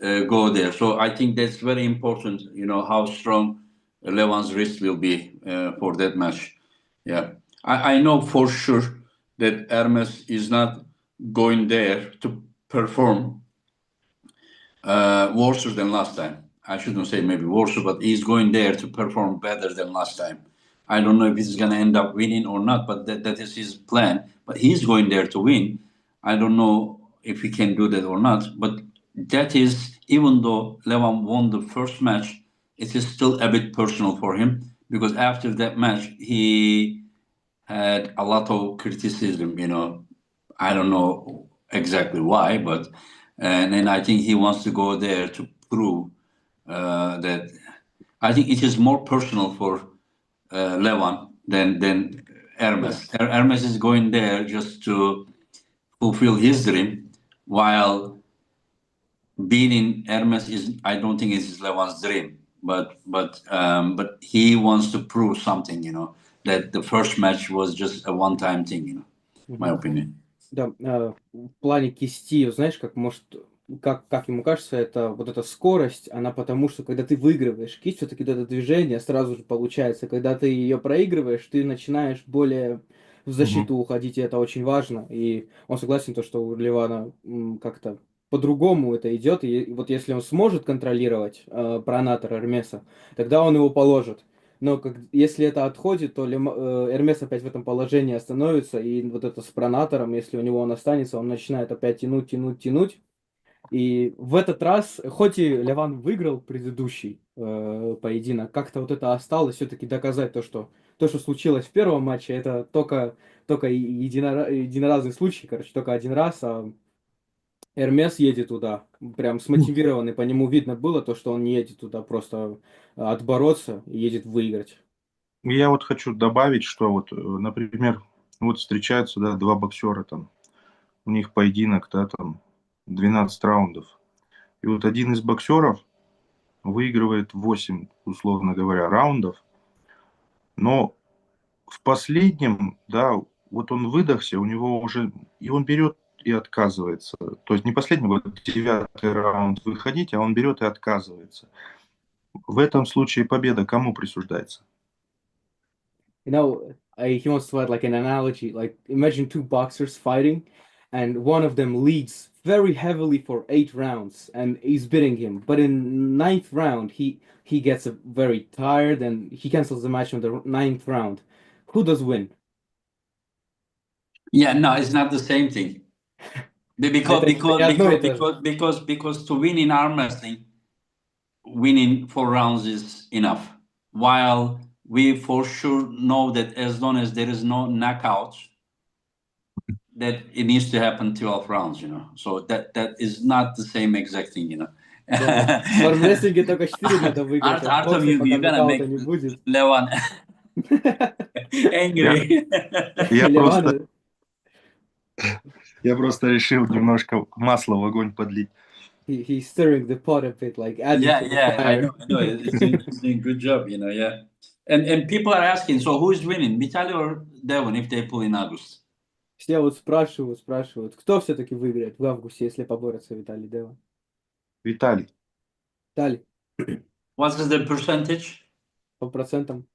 go there. So I think that's very important. How strong Levan's wrist will be for that match. Yeah, I know for sure that Hermes is not going there to perform worse than last time. I shouldn't say maybe worse, but he's going there to perform better than last time. I don't know if he's going to end up winning or not, but that is his plan. But he's going there to win. I don't know if he can do that or not. But that is, even though Levan won the first match, it is still a bit personal for him because after that match, he had a lot of criticism. I don't know exactly why, but and then I think he wants to go there to prove that. I think it is more personal for Levan than Yeah. Hermes. Hermes is going there just to fulfill his dream, while beating Hermes is, I don't think it's Levan's dream, but he wants to prove something, that the first match was just a one-time thing, my Мгм. opinion. Да, в плане кисти, знаешь, как ему кажется, это вот эта скорость, она потому что, когда ты выигрываешь кисть, все-таки вот это движение сразу же получается. Когда ты ее проигрываешь, ты начинаешь более в Мгм. защиту уходить, и это очень важно. И он согласен, то, что у Ливана как-то по-другому это идет. И вот если он сможет контролировать пронатора Эрмеса, тогда он его положит. Но если это отходит, то Эрмес опять в этом положении остановится, и вот это с пронатором, если у него он останется, он начинает опять тянуть, тянуть, тянуть. И в этот раз, хоть и Леван выиграл предыдущий поединок, как-то вот это осталось все-таки доказать то, что случилось в первом матче, это только единоразовый случай, короче, только один раз, а Эрмес едет туда, прям смотивированный, по нему видно было то, что он не едет туда просто отбороться, едет выиграть. Я вот хочу добавить, что вот, например, вот встречаются, да, два боксера там, у них поединок, да, там 12 раундов. И вот один из боксеров выигрывает 8, условно говоря, раундов, но в последнем, да, вот он выдохся, у него уже, и он берет и отказывается. То есть не последний, вот 9-й раунд выходить, а он берет и отказывается. В этом случае победа кому присуждается? He wants to add like an analogy. Like imagine two boxers fighting, and one of them leads very heavily for 8 rounds, and he's beating him. But in ninth round, he gets very tired, and he cancels the match on the ninth round. Who does win? Yeah, no, it's not the same thing. Because Это не because одно и because то же. because to win in arm wrestling, winning 4 rounds is enough. While we for sure know that as long as there is no knockouts, that it needs to happen 12 rounds, So that is not the same exact thing. Да. В армрестлинге только 4 надо выиграть, а в Artem, боксе, пока you're gonna нокаута make не будет. Levan Я, angry. я просто, Левана, я просто решил немножко масла в огонь подлить. he's stirring the pot a bit, like adding Yeah, to the yeah, I fire. know, I know. It's doing good job, yeah. And people are asking, so who is winning, Vitali or Devon, if they pull in August? Все вот спрашивают, кто все-таки выиграет в августе, если поборется Виталий Девон? Виталий, Виталий, What is the percentage? по процентам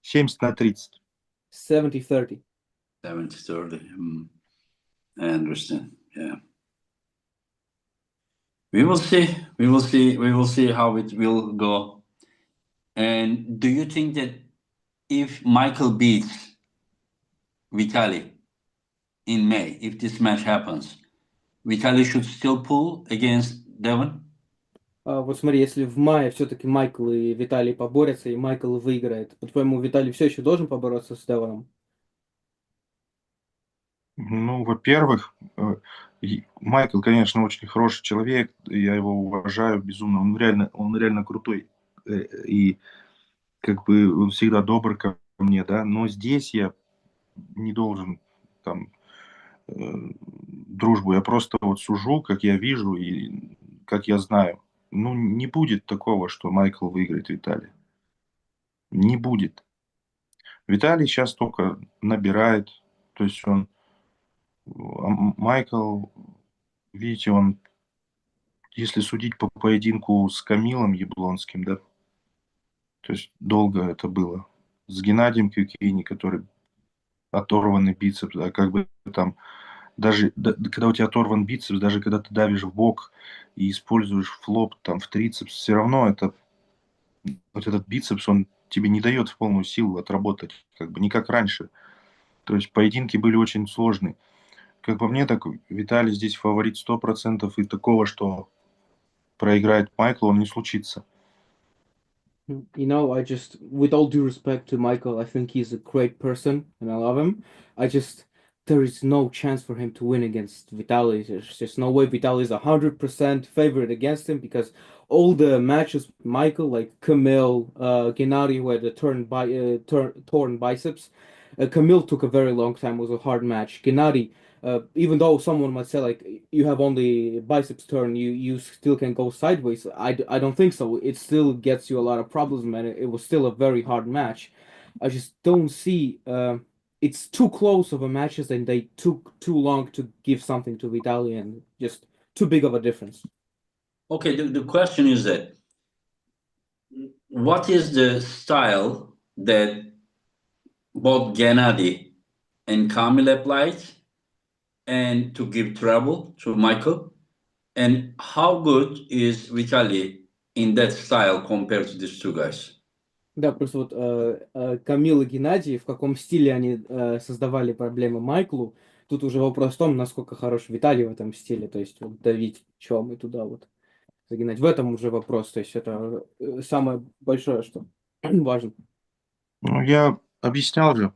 70-30. 70-30. 70-30. I understand. Yeah. We will see. We will see. We will see how it will go. And do you think that if Michael beats Vitali in May, if this match happens, Vitali should still pull against Devon? Вот смотри, если в мае все-таки Майкл и Виталий поборются, и Майкл выиграет, по-твоему, Виталий все еще должен побороться с Девоном? Ну, во-первых, Майкл, конечно, очень хороший человек, я его уважаю безумно, он реально крутой, и как бы он всегда добр ко мне, да, но здесь я не должен там дружбу, я просто вот сужу, как я вижу и как я знаю. Ну, не будет такого, что Майкл выиграет Виталий. Не будет. Виталий сейчас только набирает, то есть Майкл, видите, он, если судить по поединку с Камилом Яблонским, да, то есть долго это было, с Геннадием Кюкини, который оторванный бицепс, да, как бы там, даже когда у тебя оторван бицепс, даже когда ты давишь в бок и используешь флоп там в трицепс, все равно это, вот этот бицепс, он тебе не дает в полную силу отработать, как бы не как раньше. То есть поединки были очень сложные. Как по мне, так Виталий здесь фаворит 100%, и такого, что проиграет Майкл, он не случится. I just, with all due respect to Michael, I think he's a great person and I love him. There is no chance for him to win against Vitali. There's just no way Vitali is 100% favorite against him because all the matches with Michael, like Camille, Gennady, who had a torn biceps, Camille took a very long time. It was a hard match. Gennady, even though someone might say like you have only biceps turn, you still can go sideways. I don't think so. It still gets you a lot of problems, man. It was still a very hard match. I just don't see. It's too close of a matches, and they took too long to give something to Vitali, and just too big of a difference. Okay, the question is that what is the style that both Gennady and Kamil applied and to give trouble to Michael? And how good is Vitali in that style compared to these two guys? Да, просто вот Камил и Геннадий, в каком стиле они создавали проблемы Майклу, тут уже вопрос в том, насколько хорош Виталий в этом стиле, то есть вот давить чем и туда вот загинать. В этом уже вопрос, то есть это самое большое, что важно. Ну, я объяснял же,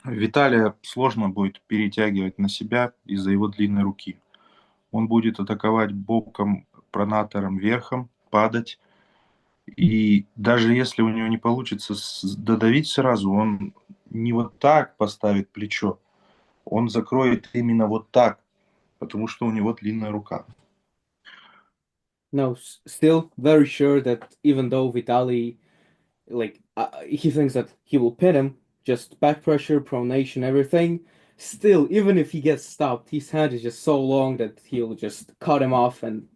Виталия сложно будет перетягивать на себя из-за его длинной руки. Он будет атаковать боком, пронатором, верхом, падать. И даже если у него не получится додавить сразу, он не вот так поставит плечо, он закроет именно вот так, потому что у него длинная рука. No, still very sure that even though Vitali, like, he thinks that he will pin him, just back pressure, pronation, everything. Still, even if he gets stopped, his hand is just so long that he'll just cut him off and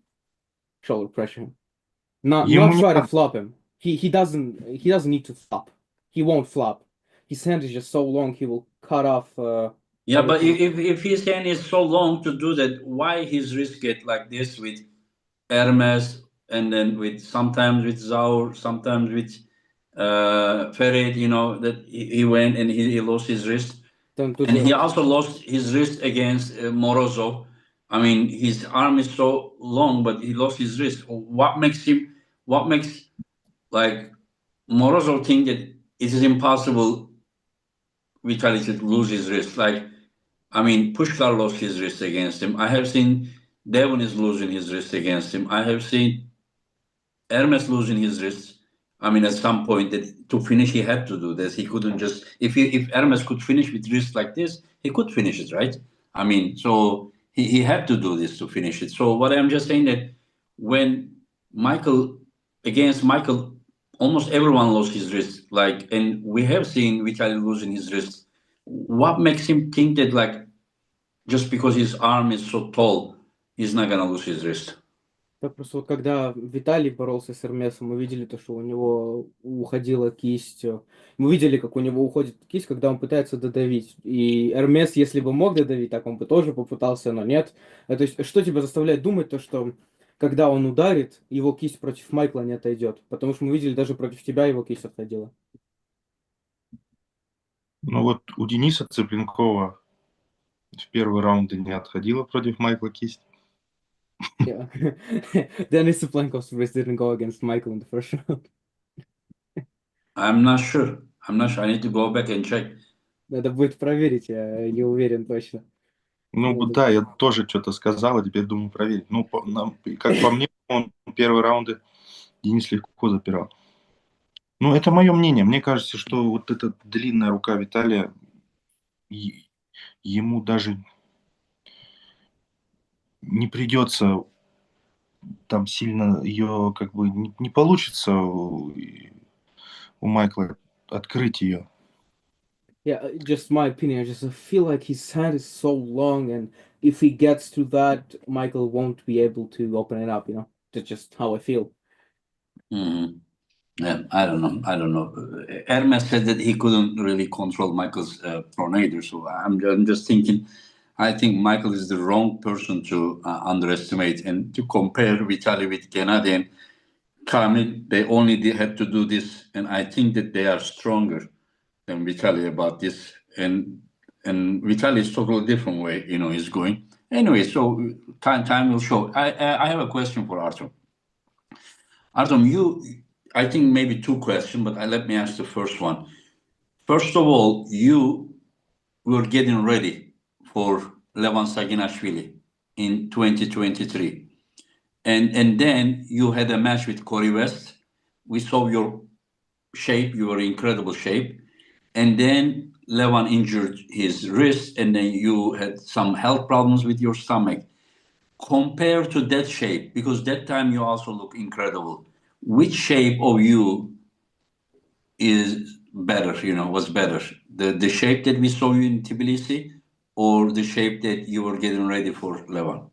shoulder pressure him. Not Ему не try to надо. flop him. He doesn't need to flop. He won't flop. His hand is just so long he will cut off Yeah, but everything. if his hand is so long to do that, why his wrist get like this with Hermes and then with sometimes with Zaur, sometimes with Ferid, you know, that he went and he lost his wrist. Там тут And же he also lost his wrist against Morozov. I mean, his arm is so long, but he lost his wrist. What makes like Morozov think that it is impossible Vitali to lose his wrist? Like, I mean, Pushkar lost his wrist against him. I have seen Devon is losing his wrist against him. I have seen Hermes losing his wrist. I mean, at some point that to finish he had to do this. He couldn't just if Hermes could finish with wrist like this, he could finish it, right? I mean, so he had to do this to finish it. So what I'm just saying that when Michael against Michael, almost everyone lost his wrist. Like, and we have seen Vitali losing his wrist what makes him think that like just because his arm is so tall, he's not gonna lose his wrist? Да, просто вот когда Виталий боролся с Эрмесом, мы видели то, что у него уходила кисть. Мы видели, как у него уходит кисть, когда он пытается додавить. И Эрмес, если бы мог додавить, так он бы тоже попытался, но нет. То есть, что тебя заставляет думать, то, что когда он ударит, его кисть против Майкла не отойдет. Потому что мы видели, даже против тебя его кисть отходила. Ну вот у Дениса Цыпленкова в первые раунды не отходила против Майкла кисть. Yeah. Dennis Plenkov's wrist didn't go against Michael in the first round. I'm not sure. I'm not sure. I need to go back and check. Надо будет проверить, я не уверен точно. Ну Вот. да, я тоже что-то сказал, а теперь думаю проверить. Ну, как по мне, он первые раунды Денис легко запирал. Ну, это мое мнение. Мне кажется, что вот эта длинная рука Виталия, ему даже не придется там сильно ее, как бы, не получится у Майкла открыть ее. Yeah, just my opinion. I just feel like his hand is so long, and if he gets to that, Michael won't be able to open it up. That's just how I feel. Mhm. Yeah, I don't know. I don't know. Hermes said that he couldn't really control Michael's tornado. So I'm just thinking, I think Michael is the wrong person to underestimate and to compare Vitali with Gennady and Kamil. They only had to do this, and I think that they are stronger than Vitali about this. And Vitali is totally different way, is going. Anyway, so time will show. I have a question for Arthur. Artem, I think maybe two questions, but let me ask the first one. First of all, you were getting ready for Levan Saginashvili in 2023. And then you had a match with Corey West. We saw your shape, you were in incredible shape. And then Levan injured his wrist, and then you had some health problems with your stomach. Compared to that shape, because that time you also look incredible, which shape of you is better, was better? The shape that we saw you in Tbilisi or the shape that you were getting ready for Levan?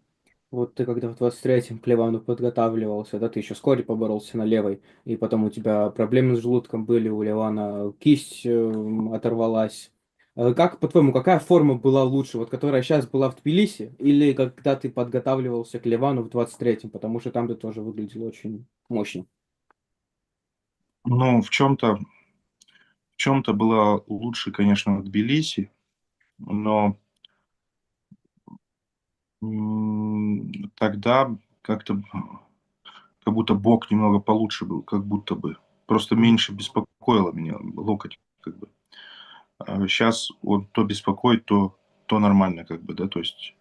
Вот ты когда в 23-м к Ливану подготавливался, да, ты еще с Кори поборолся на левой, и потом у тебя проблемы с желудком были, у Ливана кисть оторвалась. Как, по-твоему, какая форма была лучше, вот которая сейчас была в Тбилиси, или когда ты подготавливался к Ливану в 23-м, потому что там ты тоже выглядел очень мощно? Ну, в чем-то было лучше, конечно, в Тбилиси, но тогда как-то как будто бок немного получше был, как будто бы. Просто меньше беспокоило меня локоть, как бы. А сейчас он то беспокоит, то нормально, как бы, да, то есть.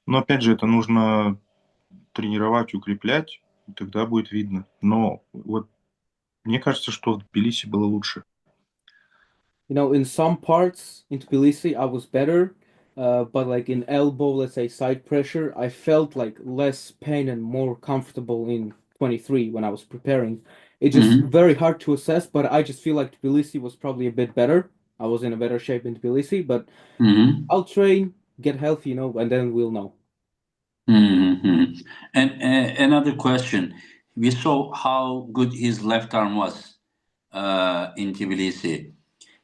Но опять же, это нужно тренировать, укреплять, и тогда будет видно. Но вот мне кажется, что в Тбилиси было лучше. In some parts in Tbilisi, I was better, but like in elbow, let's say side pressure, I felt like less pain and more comfortable in 23 when I was preparing. It's just Mm-hmm. very hard to assess, but I just feel like Tbilisi was probably a bit better. I was in a better shape in Tbilisi, but Mm-hmm. I'll train, get healthy, and then we'll know. Mm-hmm. And another question. We saw how good his left arm was in Tbilisi.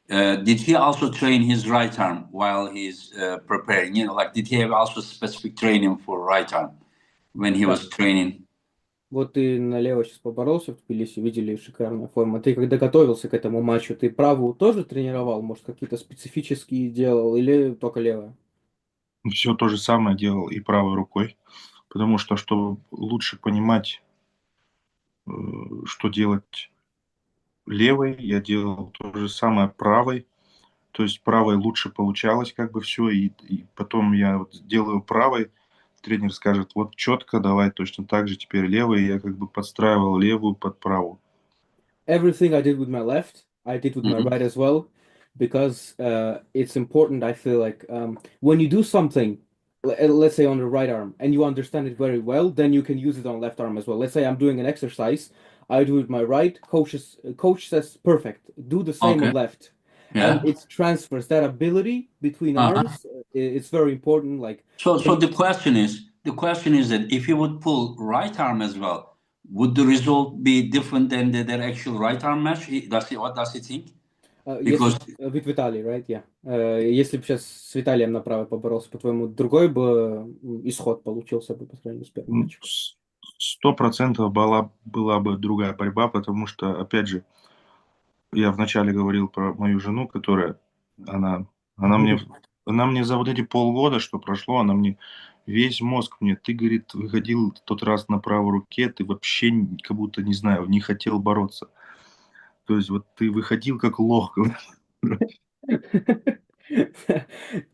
Did he also train his right arm while he's preparing? Like did he have also specific training for right arm when he Да. was training? Вот ты налево сейчас поборолся в Тбилиси, видели шикарная форма. Ты когда готовился к этому матчу, ты правую тоже тренировал? Может, какие-то специфические делал или только левая? Все то же самое делал и правой рукой, потому что, чтобы лучше понимать, что делать левой, я делал то же самое правой. То есть правой лучше получалось как бы все, и потом я вот делаю правой, тренер скажет, вот четко, давай точно так же теперь левой, и я как бы подстраивал левую под правую. Everything I did with my left, I did with my Mm-hmm. right as well, because it's important. I feel like when you do something, let's say on the right arm, and you understand it very well, then you can use it on left arm as well. Let's say I'm doing an exercise, I do it with my right. Coach says perfect. Do the same on Okay. left, and Yeah. it transfers that ability between Uh-huh. arms. It's very important. Like, So can the question is that if he would pull right arm as well, would the result be different than their actual right arm match? What does he think? Если Because with Vitali, right? Yeah. Если бы сейчас с Виталием на правой поборолся, по-твоему, другой бы исход получился бы по сравнению с первым матчем? 100% была бы другая борьба, потому что, опять же, я вначале говорил про мою жену, которая, она, она мне, она мне за вот эти полгода, что прошло, она мне весь мозг мне, ты, говорит, выходил тот раз на правой руке, ты вообще как будто, не знаю, не хотел бороться. То есть вот ты выходил как лох.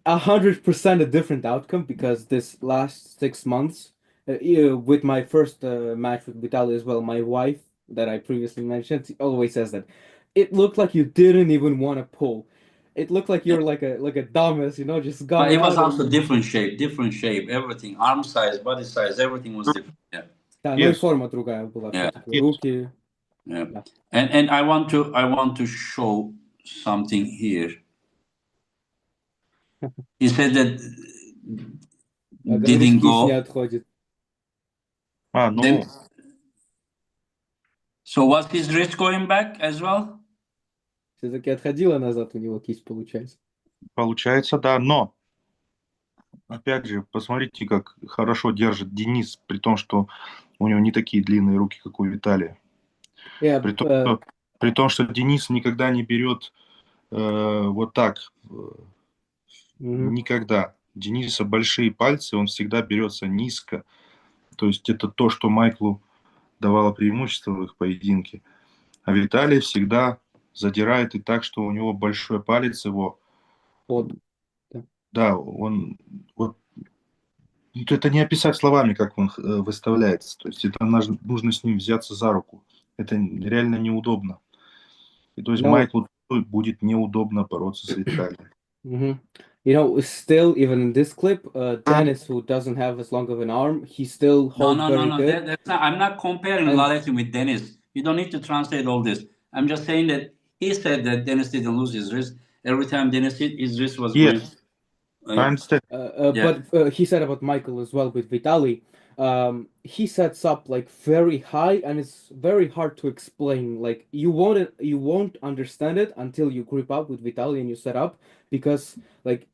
100% a different outcome because this last 6 months, with my first match with Vitali as well, my wife that I previously mentioned always says that it looked like you didn't even want to pull. It looked like you're like a dumbass, just but gone it was out also and different shape, everything, arm size, body size, everything was different. Yeah, да, ну и Yes, форма другая была yeah, все-таки, yes. руки, yeah. да. And I want to show something here. He said that Говоришь, didn't кисть не go. отходит. Then Ну, so was his wrist going back as well? Все-таки отходила назад у него кисть, получается. получается, да, но, опять же, посмотрите, как хорошо держит Денис, при том, что у него не такие длинные руки, как у Виталия. Yeah, При том, что, при том, что Денис никогда не берет вот так, никогда. Дениса большие пальцы, он всегда берется низко. То есть это то, что Майклу давало преимущество в их поединке. А Виталий всегда задирает и так, что у него большой палец его. под. Да. Да, он вот это не описать словами, как он выставляется. То есть это нужно с ним взяться за руку. Это реально неудобно. И то есть No. Майклу будет неудобно бороться с Виталием. Still, even in this clip, Dennis, who doesn't have as long of an arm, he still No, holds no, no, very no. good. That's not. I'm not comparing And Laletin with Dennis. You don't need to translate all this. I'm just saying that he said that Dennis didn't lose his wrist. Every time Dennis hit, his wrist was going. Yes, I understand. Yeah. but he said about Michael as well with Vitali. He sets up like very high, and it's very hard to explain. Like you won't understand it until you grip up with Vitali and you set up because like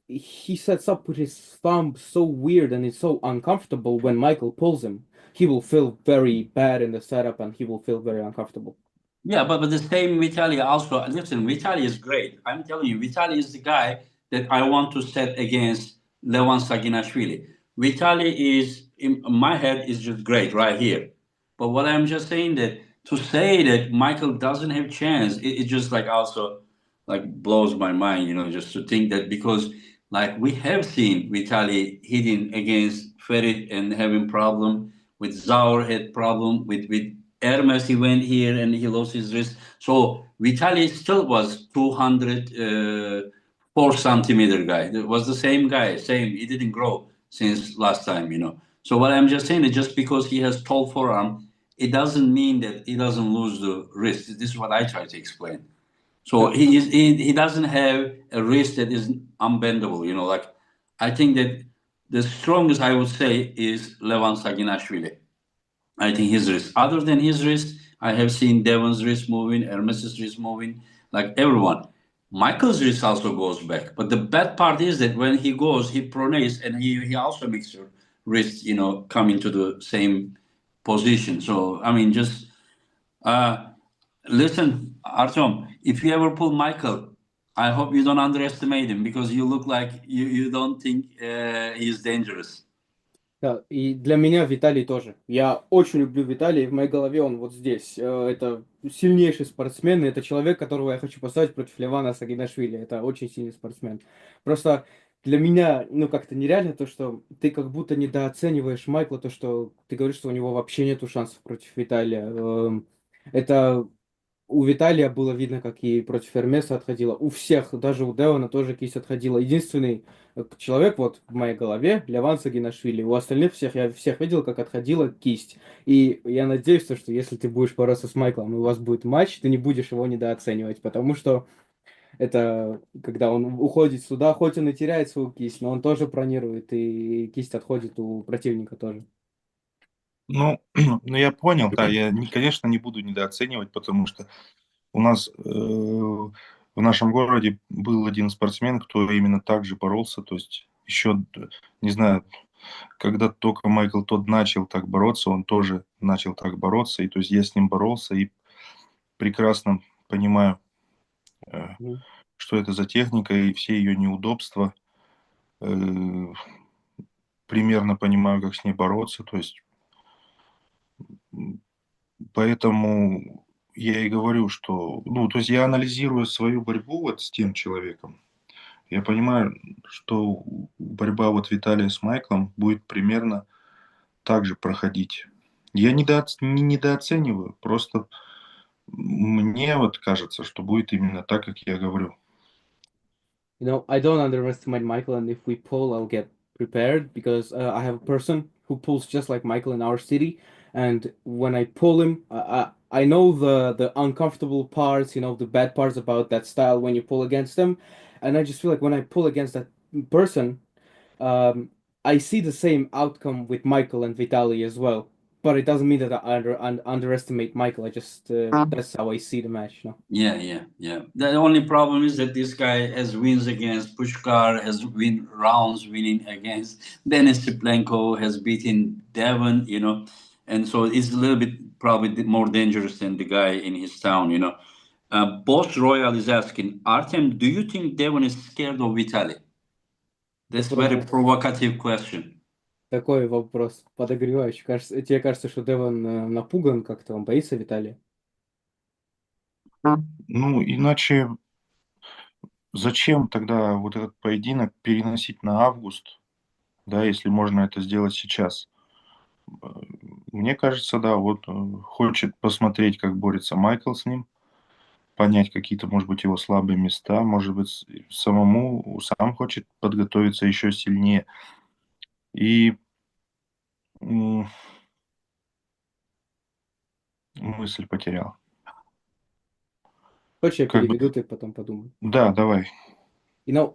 he sets up with his thumb so weird and it's so uncomfortable when Michael pulls him. He will feel very bad in the setup and he will feel very uncomfortable. Yeah, but the same Vitali also. Listen, Vitali is great. I'm telling you, Vitali is the guy that I want to set against Levan Saginashvili. Vitali is in my head is just great right here. But what I'm just saying that to say that Michael doesn't have chance, it just like also like blows my mind, just to think that because like we have seen Vitali hitting against Ferit and having problem with Zaur had problem with Hermes. He went here and he lost his wrist. So Vitali still was 204 centimeter guy. It was the same guy, same. He didn't grow since last time. So what I'm just saying is just because he has tall forearm, it doesn't mean that he doesn't lose the wrist. This is what I try to explain. So Uh, he doesn't have a wrist that is unbendable. Like I think that the strongest I would say is Levan Saginashvili. I think his wrist. Other than his wrist, I have seen Devon's wrist moving, Hermes's wrist moving, like everyone. Michael's wrist also goes back. But the bad part is that when he goes, he pronates and he also makes your wrist, come into the same position. So I mean just uh listen, Artyom, if you ever pull Michael, I hope you don't underestimate him because you look like you don't think he's dangerous. Да, и для меня Виталий тоже. Я очень люблю Виталия, в моей голове он вот здесь. Это сильнейший спортсмен, и это человек, которого я хочу поставить против Левана Сагинашвили. Это очень сильный спортсмен. Просто для меня, ну, как-то нереально то, что ты как будто недооцениваешь Майкла, то, что ты говоришь, что у него вообще нету шансов против Виталия. Это у Виталия было видно, как и против Эрмеса отходила. У всех, даже у Девона тоже кисть отходила. Единственный человек вот в моей голове, Леван Сагинашвили. У остальных всех, я всех видел, как отходила кисть. И я надеюсь, что если ты будешь бороться с Майклом, и у вас будет матч, ты не будешь его недооценивать. Потому что Это когда он уходит сюда, хоть он и теряет свою кисть, но он тоже бронирует, и кисть отходит у противника тоже. Ну, ну я понял, да, конечно, не буду недооценивать, потому что у нас в нашем городе был один спортсмен, кто именно так же боролся, то есть еще, не знаю, когда только Майкл Тодд начал так бороться, он тоже начал так бороться, и то есть я с ним боролся и прекрасно понимаю, э, Мгм. что это за техника и все ее неудобства. Э, примерно понимаю, как с ней бороться, то есть поэтому я и говорю, что, ну, то есть я анализирую свою борьбу вот с тем человеком. Я понимаю, что борьба вот Виталия с Майклом будет примерно так же проходить. Я не недооцениваю, просто мне вот кажется, что будет именно так, как я говорю. You know, I don't underestimate Michael, and if we pull, I'll get prepared because I have a person who pulls just like Michael in our city, and when I pull him, I know the uncomfortable parts, you know, the bad parts about that style when you pull against them, and I just feel like when I pull against that person, um, I see the same outcome with Michael and Vitali as well. But it doesn't mean that I underestimate Michael. I just that's how I see the match, you know. Yeah. The only problem is that this guy has wins against Pushkar, has win rounds winning against Denis Siplenko, has beaten Devon, and so it's a little bit probably more dangerous than the guy in his town. Boss Royal is asking, Artem, do you think Devon is scared of Vitali? That's very Попробую. provocative question. Такой вопрос подогревающий. Кажется, тебе кажется, что Девон напуган как-то, он боится Виталия? Ну, иначе зачем тогда вот этот поединок переносить на август, да, если можно это сделать сейчас? Э, Мне кажется, да, вот хочет посмотреть, как борется Майкл с ним, понять какие-то, может быть, его слабые места, может быть, сам хочет подготовиться еще сильнее. И м, мысль потерял. Хочешь, я Как бы, переведу, ты потом подумай. да, давай. You know,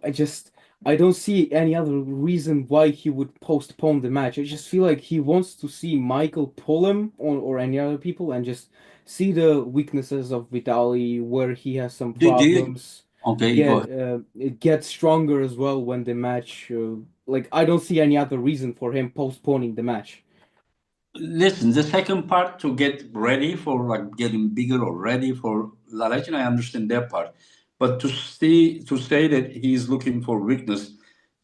I don't see any other reason why he would postpone the match. I just feel like he wants to see Michael pull him or any other people and just see the weaknesses of Vitali, where he has some Do you? problems, Okay, go ahead. get stronger as well when the match. Like I don't see any other reason for him postponing the match. Listen, the second part to get ready for like getting bigger or ready for La Legend, I understand that part. But to say that he's looking for weakness,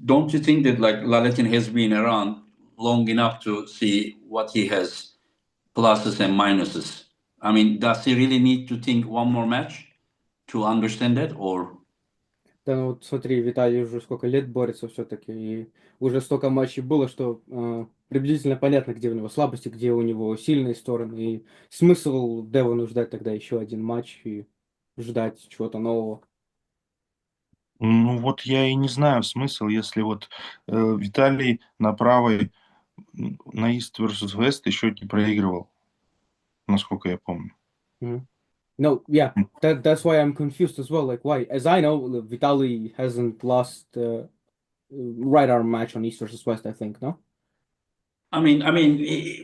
don't you think that like La Legend has been around long enough to see what he has pluses and minuses? I mean, does he really need to think one more match to understand that, or Да, ну вот смотри, Виталий уже сколько лет борется все-таки, и уже столько матчей было, что приблизительно понятно, где у него слабости, где у него сильные стороны, и смысл Девону ждать тогда еще один матч и ждать чего-то нового. Ну вот я и не знаю смысл, если вот Виталий на правой на East versus West еще не проигрывал, насколько я помню. Mhm. No, yeah, that's why I'm confused as well. Like, why? As I know, Vitaly hasn't lost right arm match on East versus West, I think, no? I mean,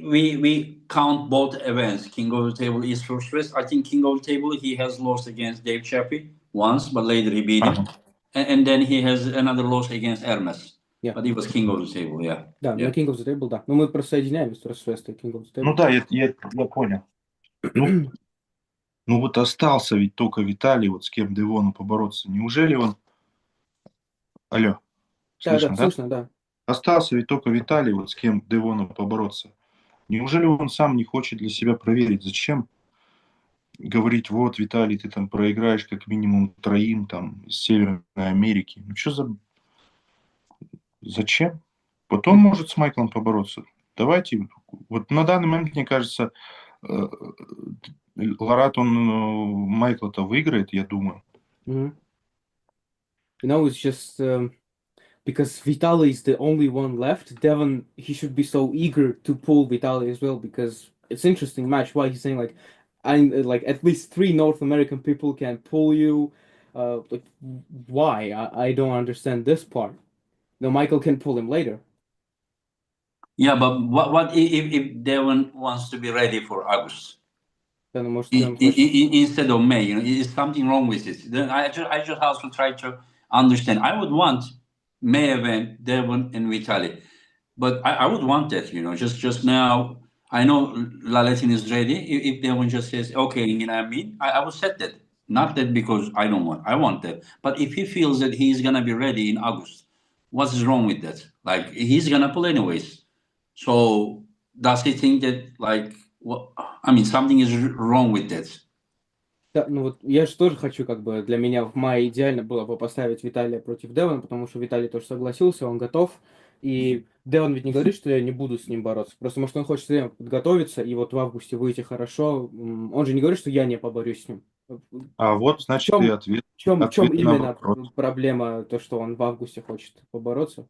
we count both events. King of the Table, East versus West. I think King of the Table he has lost against Dave Chappie once, but later he beat him, Ага. and then he has another loss against Hermes. Yeah, But he was King of the Table. Yeah, да, на yeah. King of the Table, да. Но мы просто соединяем East versus West и King of the Ну Table. да, я понял. Ну, ну вот остался ведь только Виталий, вот с кем Девону побороться. Неужели он... Алло, Да, да, слышно, да? слышно, да. Остался ведь только Виталий, вот с кем Девону побороться. Неужели он сам не хочет для себя проверить? Зачем говорить, вот, Виталий, ты там проиграешь как минимум троим там из Северной Америки? Ну что за... Зачем? Потом может с Майклом побороться. Давайте. Вот на данный момент, мне кажется, Ларат, он Майкла-то выиграет, я думаю. Mhm. You know, it's just because Vitali is the only one left. Devon, he should be so eager to pull Vitali as well because it's interesting match. Why he's saying like, I like at least three North American people can pull you. Like, why? I don't understand this part. No, Michael can pull him later. Yeah, but what if Devon wants to be ready for August Then может он хочет... instead of May? You know, is something wrong with it? Then I just also try to understand. I would want May event Devon and Vitali, but I would want that. You know, just now. I know Laletin is ready. If Devon just says, "Okay, you know, I would set that. Not that because I don't want. I want that. But if he feels that he's gonna be ready in August, what's wrong with that? Like he's gonna pull anyways. So does he think that like what? I mean, something is wrong with that. Да, ну вот я же тоже хочу, как бы, для меня в мае идеально было бы поставить Виталия против Девона, потому что Виталий тоже согласился, он готов. И Девон ведь не говорит, что я не буду с ним бороться. Просто, может, он хочет время подготовиться и вот в августе выйти хорошо. Он же не говорит, что я не поборюсь с ним. А вот, В значит, и чем, ответ, в чем ответ на именно вопрос. проблема, то, что он в августе хочет побороться?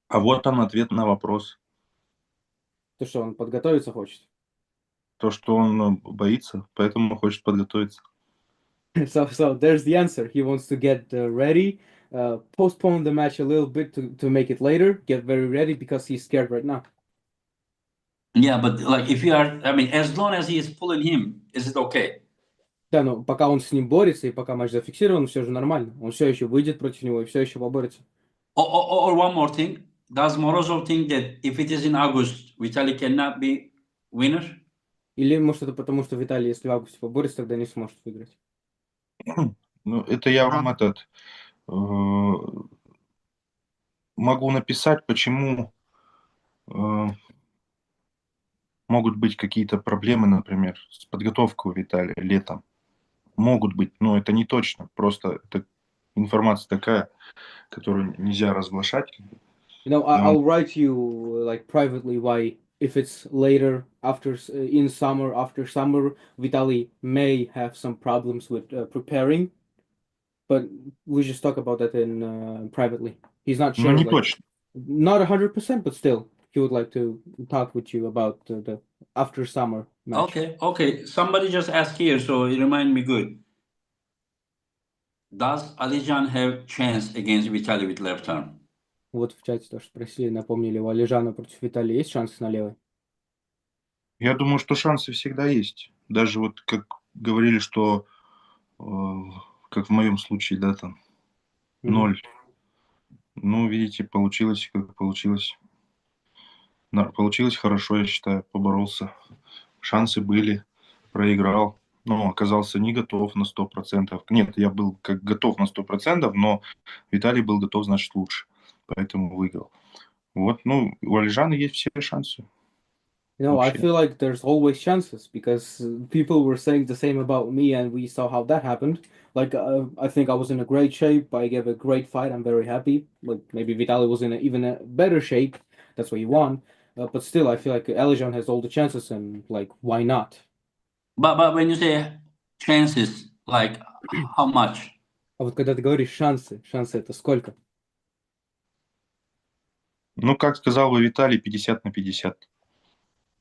А вот он ответ на вопрос. То, что он подготовиться хочет. То, что он боится, поэтому хочет подготовиться. So there's the answer. He wants to get ready, postpone the match a little bit to make it later, get very ready because he's scared right now. Yeah, but like if you are, I mean, as long as he is pulling him, is it okay? Да, но пока он с ним борется и пока матч зафиксирован, все же нормально. Он все еще выйдет против него и все еще поборется. Or one more thing, does Morozov think that if it is in August, Vitali cannot be winner? Или, может, это потому, что Виталий, если в августе поборется, тогда не сможет выиграть. Ну, это я вам могу написать, почему могут быть какие-то проблемы, например, с подготовкой у Виталия летом. Могут быть, но это не точно. Просто это информация такая, которую нельзя разглашать. You know, I'll write you like privately why if it's later after in summer after summer, Vitaly may have some problems with preparing, but we just talk about that in privately. He's not Но sure, не like точно. not 100%, but still, he would like to talk with you about the after summer match. Okay. Somebody just asked here, so it remind me good. Does Alijan have chance against Vitali with left arm? Вот в чате тоже спросили, напомнили, у Алижана против Виталия есть шансы на левой? Я думаю, что шансы всегда есть. Даже вот как говорили, что как в моем случае, да, там 0. Ну, видите, получилось, как получилось. Получилось хорошо, я считаю, поборолся. Шансы были, проиграл. Но оказался не готов на 100%. Нет, я был как готов на 100%, но Виталий был готов, значит, лучше. Поэтому выиграл. Вот, ну, у Алижана есть все шансы. You know, I Вообще. feel like there's always chances because people were saying the same about me, and we saw how that happened. Like, I think I was in a great shape. I gave a great fight. I'm very happy. Like, maybe Vitaly was in even a better shape. That's why he won. But still, I feel like Alijan has all the chances, and like, why not? But when you say chances, like how much? А вот когда ты говоришь шансы это сколько? Ну, как сказал бы Виталий, 50 на 50.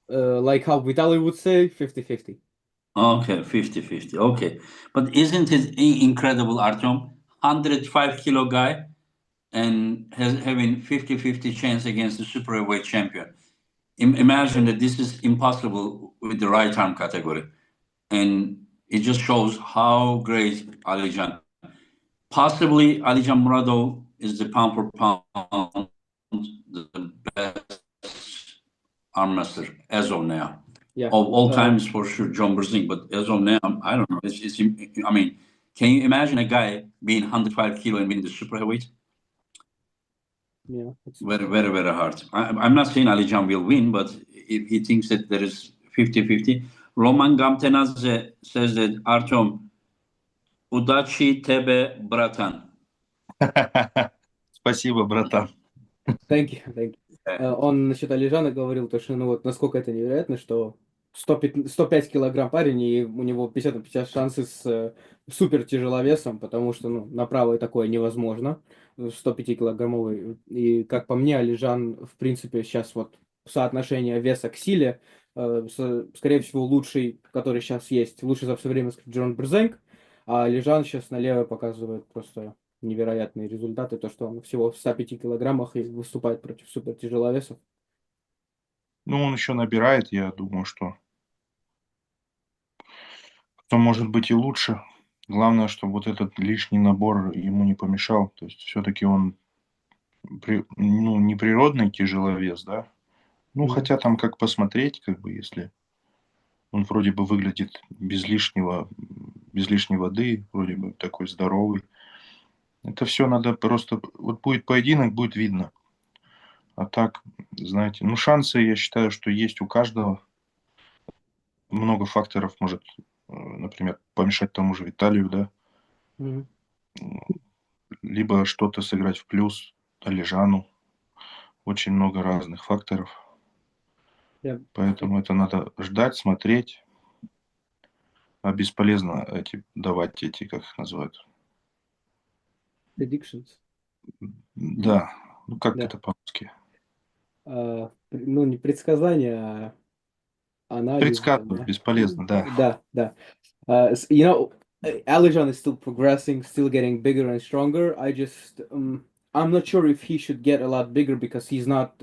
Like how Vitaly would say, 50-50. Okay, 50-50. Okay. But isn't it incredible, Artyom? 105-kilo guy and having 50-50 chance against the super heavyweight champion. Imagine that this is impossible with the right arm category. And it just shows how great Alijan. Possibly Alijan Murado is the pound for pound the best arm wrestler as of now. Yeah. Of all times, for sure, John Brzezinski. But as of now, I don't know. I mean, can you imagine a guy being 105 kilo and winning the super heavyweight? Yeah. Very, very, very hard. I'm not saying Alijan will win, but if he thinks that there is 50-50. Roman Gamtenaze says that Artyom, Udachi Tebe Bratan. Спасибо, братан. Thank you. Он насчет Алижана говорил, то, что ну вот насколько это невероятно, что 105 килограмм парень, и у него 50 на 50 шансы с супер тяжеловесом, потому что ну, на правой такое невозможно, 105-килограммовый. И как по мне, Алижан, в принципе, сейчас вот соотношение веса к силе, скорее всего, лучший, который сейчас есть, лучший за все время, Джон Брзенк, А Лежан сейчас на левой показывает просто невероятные результаты. То, что он всего в 105 килограммах и выступает против супертяжеловесов. Ну, он еще набирает, я думаю, что кто может быть и лучше. Главное, чтобы вот этот лишний набор ему не помешал. То есть все-таки он ну, не природный тяжеловес, да? Ну, Мгм. хотя там как посмотреть, как бы, если он вроде бы выглядит без лишней воды, вроде бы такой здоровый. Это все надо просто... Вот будет поединок, будет видно. А так, знаете, ну, шансы, я считаю, что есть у каждого. Много факторов может, например, помешать тому же Виталию, да? Мгм. Либо что-то сыграть в плюс Алижану. Очень много разных факторов. Я- Поэтому это надо ждать, смотреть. А бесполезно давать эти, как их называют. Predictions. Да, ну как Да. это по-русски? Ну, не предсказания, а анализы там, Предсказывать да. бесполезно, да. Да, да. You know, Alijan is still progressing, still getting bigger and stronger. I'm not sure if he should get a lot bigger because he's not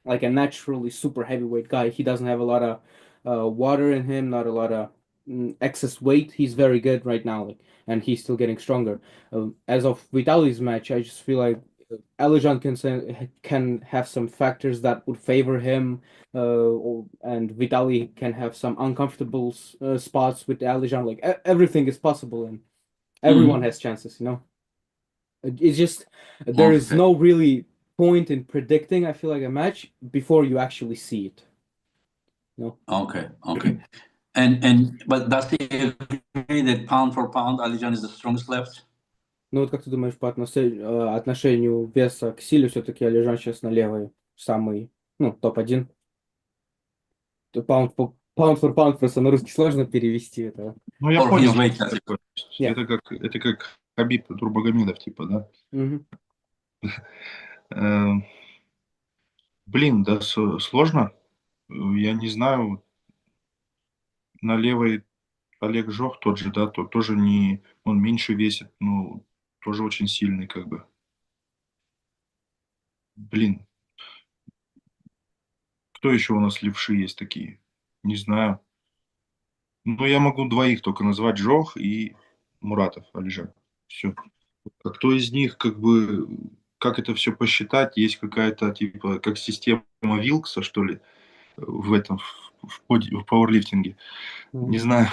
like a naturally super heavyweight guy. He doesn't have a lot of water in him, not a lot of excess weight. He's very good right now, like, and he's still getting stronger. As of Vitali's match, I just feel like Alijan can have some factors that would favor him and Vitali can have some uncomfortable spots with Alijan. Like everything is possible, and everyone Mhm. has chances. It's just there is Okay. no really point in predicting. I feel like a match before you actually see it. You know, Okay. Okay. And but does he agree that pound for pound, Alijan is the strongest left? ну вот как ты думаешь по отношению веса к силе, все-таки Алижан сейчас на левой самый, ну, топ-1. Pound for pound просто на русский сложно перевести это. Ну, я For понял, his что weight это category? такое. Yeah. Это как Хабиб Турбагомедов, типа, да? Мгм. Э, Блин, да, сложно. Я не знаю, на левой Олег Жох тот же, да, тоже не... Он меньше весит, ну, тоже очень сильный, как бы. Блин, кто еще у нас левши есть такие? Не знаю. Ну, я могу двоих только назвать, Жох и Муратов, Алижан. Все. А кто из них, как бы, как это все посчитать? Есть какая-то, типа, как система Вилкса, что ли, в этом, в пауэрлифтинге? Не знаю.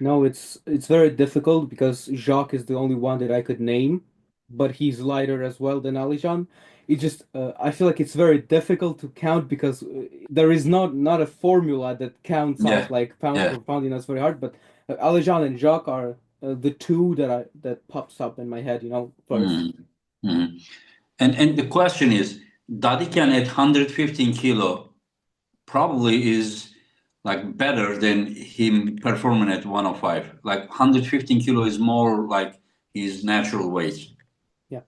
No, it's very difficult because Jacques is the only one that I could name, but he's lighter as well than Alijan. It just I feel like it's very difficult to count because there is not a formula that counts Yeah. out like pound Yeah. for pound. You know, it's very hard. But Alijan and Jacques are the two that pops up in my head. First. Mhm. Mhm. And the question is, Dadikan at 115 kilo probably is like better than him performing at 105. Like 115 kilo is more like his natural weight. Yeah.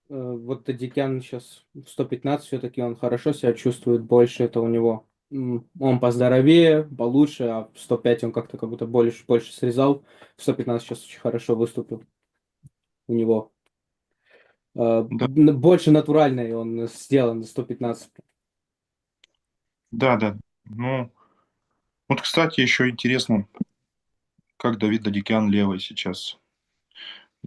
Вот Тадикян сейчас в 115 все-таки он хорошо себя чувствует, больше это у него. Он поздоровее, получше, а в 105 он как-то как будто больше срезал. В 115 сейчас очень хорошо выступил у него. Да, Больше натуральный он сделан 115. да, да. Ну, вот, кстати, еще интересно, как Давид Дадикян левый сейчас.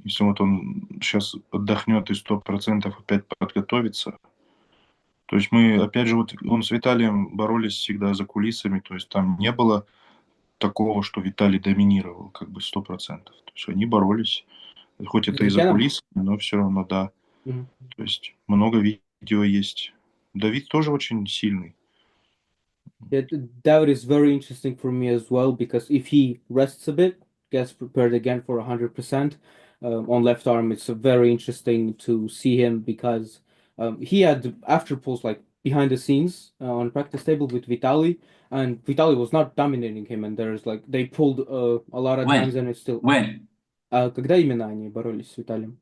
Если вот он сейчас отдохнет и 100% опять подготовится. То есть мы, опять же, вот он с Виталием боролись всегда за кулисами, то есть там не было такого, что Виталий доминировал, как бы 100%. То есть они боролись, хоть С это и за Дадикяном? кулисами, но все равно, да. Мгм. То есть много видео есть. Давид тоже очень сильный. Yeah, that is very interesting for me as well because if he rests a bit, gets prepared again for 100% on left arm, it's very interesting to see him because he had after pulls like behind the scenes on practice table with Vitali, and Vitali was not dominating him, and there's like they pulled a lot of times, When? and it's still. When? Когда именно они боролись с Виталием?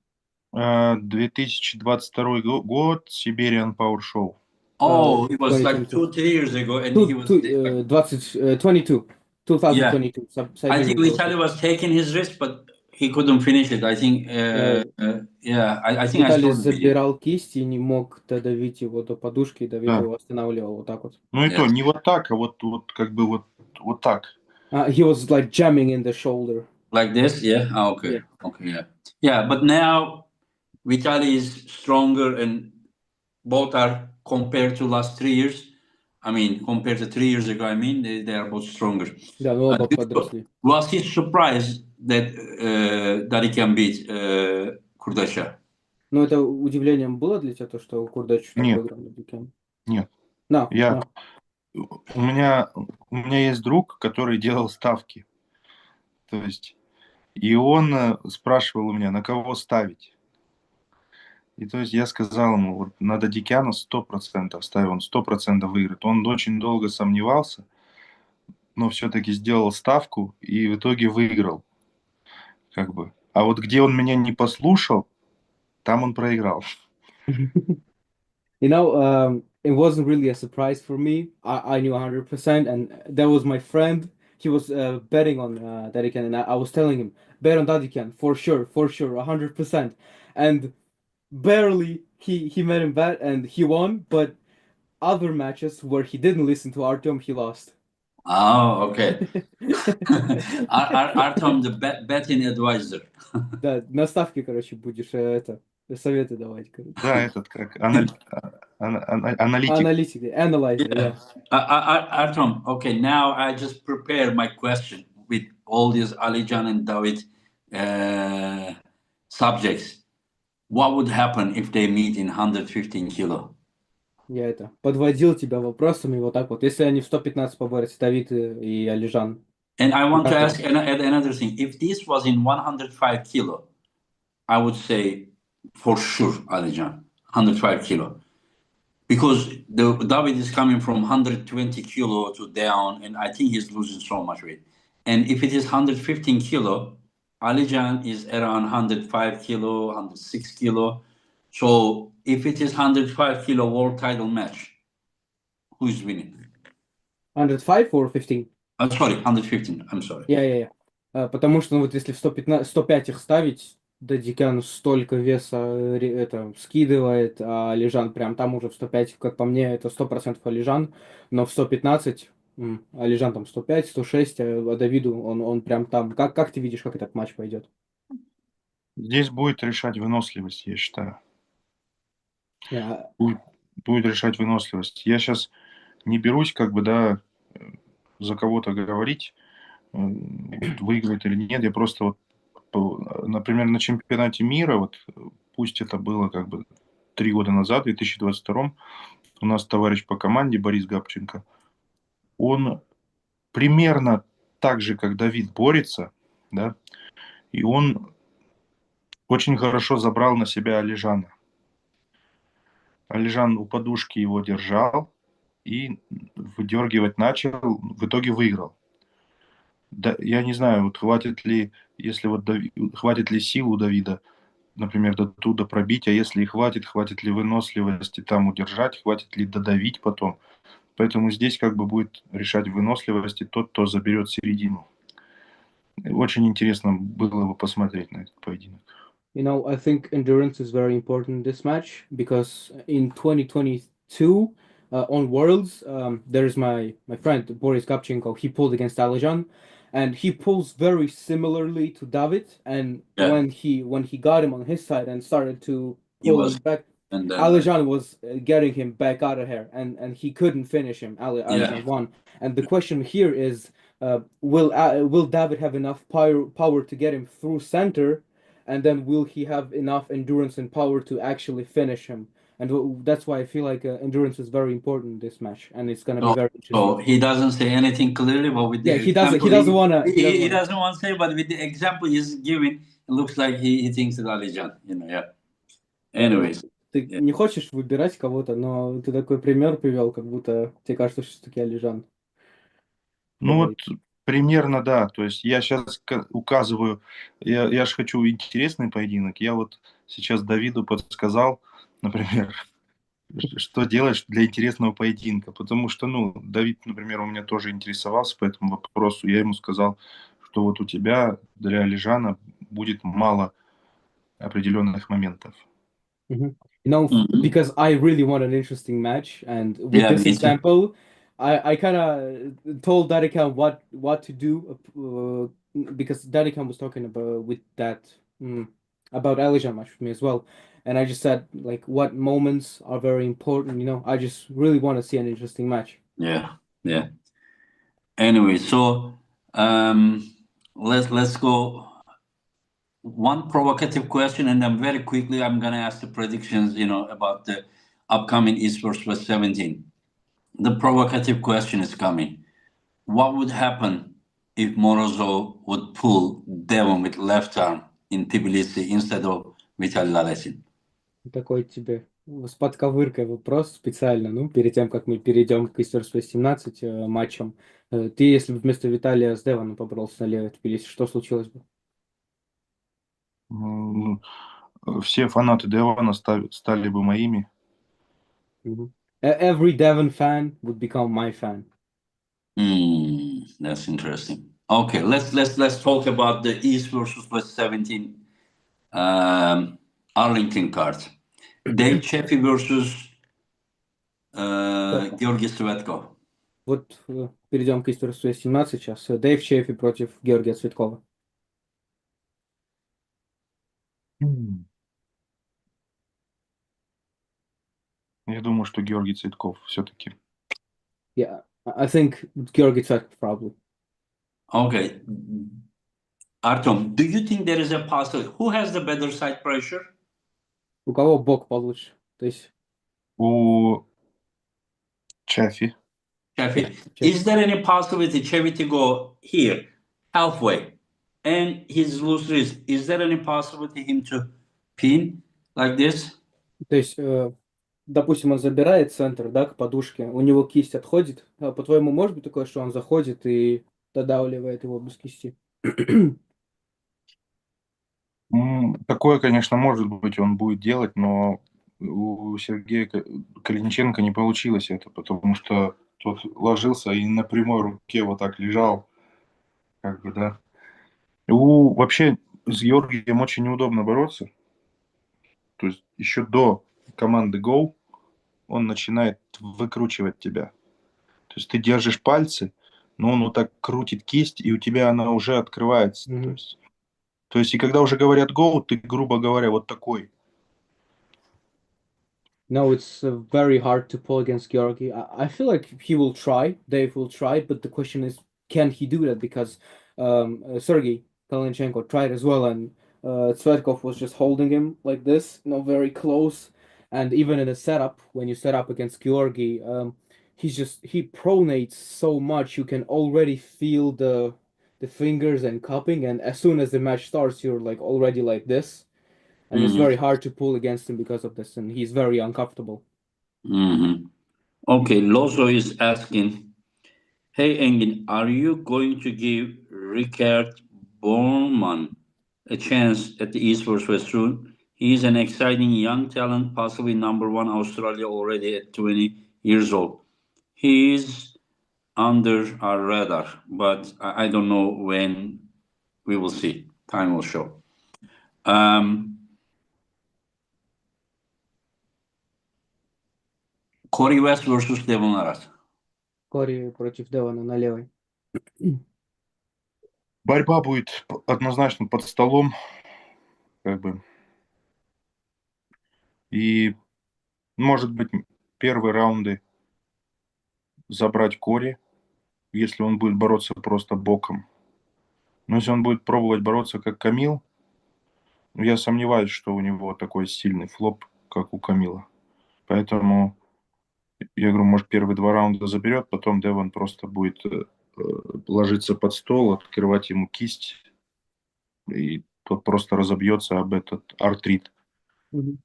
2022 год, Siberian Power Show. Oh, it was like 2022. 2, 3 years ago, and he Two, was two, 20, 22. Yeah, 2022 I think соперник Vitali был. was taking his risk, but he couldn't finish it. I think, yeah, I think I Виталий saw the video. забирал кисть и не мог додавить его до подушки, и Давид Да. его останавливал вот так вот. Ну и то, Yes. не вот так, а вот как бы вот так. He was like jamming in the shoulder. Like this, yeah. Ah, okay, Yeah. okay, yeah, yeah. But now Vitali is stronger, and both are compared to last 3 years. I mean, compared to 3 years ago, I mean, they are both stronger. Да, ну оба подросли. Was he surprised that he can beat Kurdashev? Но это удивлением было для тебя, то, что Курдач так Нет, выиграл над Дюкем? нет. No, Я, no. у меня есть друг, который делал ставки. То есть, и он спрашивал у меня, на кого ставить. И то есть я сказал ему, вот на Дадикяна 100% ставил, он 100% выиграет. Он очень долго сомневался, но все-таки сделал ставку и в итоге выиграл. Как бы. А вот где он меня не послушал, там он проиграл. You know, it wasn't really a surprise for me. I knew 100%, and that was my friend. He was betting on Dadikan, and I was telling him, bet on Dadikan, for sure, 100%. And barely he made him bet, and he won, but other matches where he didn't listen to Artyom, he lost. Oh, okay. Artyom, the betting advisor. Да, на ставке, короче, будешь это советы давать, короче. Да, этот как аналитик. Аналитик, analyzer, yeah. Artyom, okay, now I just prepared my question with all these Alijan and David subjects. What would happen if they meet in 115 kilo? Я это подводил тебя вопросами вот так вот. Если они в 115 поборются, Давид и Алижан. And I want to Как ask another thing. If this was in 105 kilo, I would say for sure, Alijan, 105 kilo. Because David is coming from 120 kilo to down, and I think he's losing so much weight. And if it is 115 kilo, Alijan is around 105 kilo, 106 kilo. So if it is 105 kilo world title match, who is winning? 105 or 15? I'm sorry, 115. I'm sorry. Я. Потому что ну, вот если в 115, 105 их ставить, Дадикян столько веса это скидывает, а Алижан прям там уже в 105, как по мне, это 100% Алижан, но в 115 Алижан там 105, 106, а Давиду он прям там. Как ты видишь, как этот матч пойдет? Здесь будет решать выносливость, я считаю. Yeah. Будет решать выносливость. Я сейчас не берусь, как бы, да, за кого-то говорить, выиграет или нет. Я просто вот, например, на чемпионате мира, вот пусть это было как бы 3 года назад, в 2022, у нас товарищ по команде Борис Габченко, он примерно так же, как Давид, борется, да, и он очень хорошо забрал на себя Алижана. Алижан у подушки его держал и выдергивать начал, в итоге выиграл. Да, я не знаю, вот хватит ли, если вот хватит ли сил у Давида, например, до туда пробить, а если и хватит ли выносливости там удержать, хватит ли додавить потом. Поэтому здесь как бы будет решать выносливости тот, кто заберет середину. Очень интересно было бы посмотреть на этот поединок. You know, I think endurance is very important in this match because in 2022 on Worlds, there's my friend Boris Gapchenko. He pulled against Alijan, and he pulls very similarly to David. And Yeah. when he got him on his side and started to He pull was- him back, And then Alijan was getting him back out of here, and he couldn't finish him. Alijan won. And the question here is, will David have enough power to get him through center? And then will he have enough endurance and power to actually finish him? And that's why I feel like endurance is very important in this match, and it's gonna be very interesting. So he doesn't say anything clearly, but with the Yeah, he doesn't. He example doesn't wanna. He doesn't want to say, but with the example he's giving, it looks like he thinks that Alijan, yeah. Anyways, Ты не хочешь выбирать кого-то, но ты такой пример привел, как будто тебе кажется, что все-таки Алижан. Ну вот примерно, да. То есть я сейчас указываю, я же хочу интересный поединок. Я вот сейчас Давиду подсказал, например, что делаешь для интересного поединка. Потому что, ну, Давид, например, у меня тоже интересовался по этому вопросу. Я ему сказал, что вот у тебя для Лежана будет мало определенных моментов. Mhm. You know, Mhm. because I really want an interesting match, and with Yeah, this me too. example, I kind of told Dadikam what to do, because Dadikam was talking about with that about Elijah match with me as well, and I just said like what moments are very important. You know, I just really want to see an interesting match. Yeah, yeah. Anyway, so um, let's go. One provocative question, and then very quickly I'm gonna ask the predictions. About the upcoming Esports West 17. The provocative question is coming. What would happen if Morozov would pull Devon with left arm in Tbilisi instead of Vitali Lalesin? Такой тебе с подковыркой вопрос специально, ну, перед тем, как мы перейдем к Истории 17 матчам. Ты, если бы вместо Виталия с Деваном поборолся на левой Тбилиси, что случилось бы? Ну, все фанаты Девона стали бы моими. Mhm. Every Devon fan would become my fan. That's interesting. Okay, let's talk about the East versus West 17 Arlington card. Dave Chaffee versus Да. Georgi Svetko. Вот перейдем к Истории 17 сейчас. Дэйв Чефи против Георгия Цветкова. Я думаю, что Георгий Цветков все-таки. Yeah, I think Георгий Цветков probably. Okay, Artyom, do you think there is a possibility? Who has the better side pressure? У кого бок получше? То есть, У Чафи. Chaffee, Чефи. is there any possibility Chaffee to go here, halfway, and his loose wrist? Is there any possibility him to pin like this? То есть, допустим, он забирает центр, да, к подушке, у него кисть отходит. А по-твоему, может быть такое, что он заходит и додавливает его без кисти? Такое, конечно, может быть, он будет делать, но у Сергея Калиниченко не получилось это, потому что тот ложился и на прямой руке вот так лежал, как бы, да. Вообще с Георгием очень неудобно бороться. То есть еще до команды Go он начинает выкручивать тебя. То есть ты держишь пальцы, но он вот так крутит кисть, и у тебя она уже открывается. Мгм. То есть и когда уже говорят Go, ты, грубо говоря, вот такой. No, it's very hard to pull against Georgi. I feel like he will try. Dave will try, but the question is, can he do that? Because Sergey Kalinchenko tried as well, and Tsvetkov was just holding him like this, very close. And even in a setup, when you set up against Georgi, he pronates so much. You can already feel the fingers and cupping, and as soon as the match starts, you're like already like this, and it's Mhm, very hard to pull against him because of this, and he's very uncomfortable. mhm. Okay, Lozo is asking, hey Engin, are you going to give Ricard Bormann a chance at the East vs West soon? He's an exciting young talent, possibly number one Australia already at 20 years old. He's under our radar, but I don't know when we will see. Time will show. Corey West versus Devon Larratt. Кори против Девона на левой. Борьба будет однозначно под столом, как бы. И, может быть, первые раунды забрать Кори, если он будет бороться просто боком. Но если он будет пробовать бороться как Камил, я сомневаюсь, что у него такой сильный флоп, как у Камила. Поэтому я говорю, может, первые два раунда заберет, потом Девон просто будет ложиться под стол, открывать ему кисть, и тот просто разобьется об этот артрит. Mhm.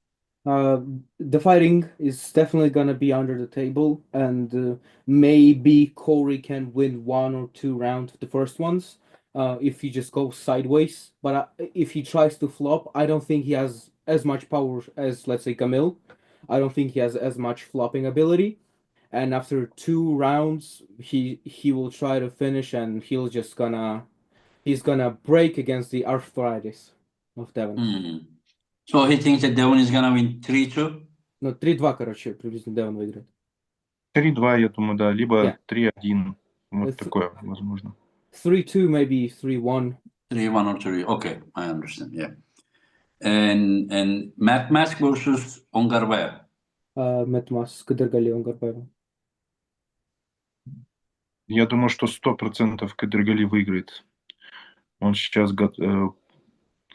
The fighting is definitely gonna be under the table, and maybe Corey can win one or two rounds of the first ones if he just goes sideways. But if he tries to flop, I don't think he has as much power as, let's say, Camille. I don't think he has as much flopping ability. And after 2 rounds, he will try to finish, and he's gonna break against the arthritis of Devon. So he thinks that Devon is gonna win 3-2? Ну, 3-2, короче, приблизительно Девон выиграет. 3-2, я думаю, да, либо Yeah. 3-1. Вот Th- такое возможно. 3-2, maybe 3-1. 3-1 or 3. Okay, I understand. Yeah. And Matt Mask versus Ongarbayev. Metmas Кыдыргали Онгарбаева. Я думаю, что 100% Кадыргали выиграет. Он сейчас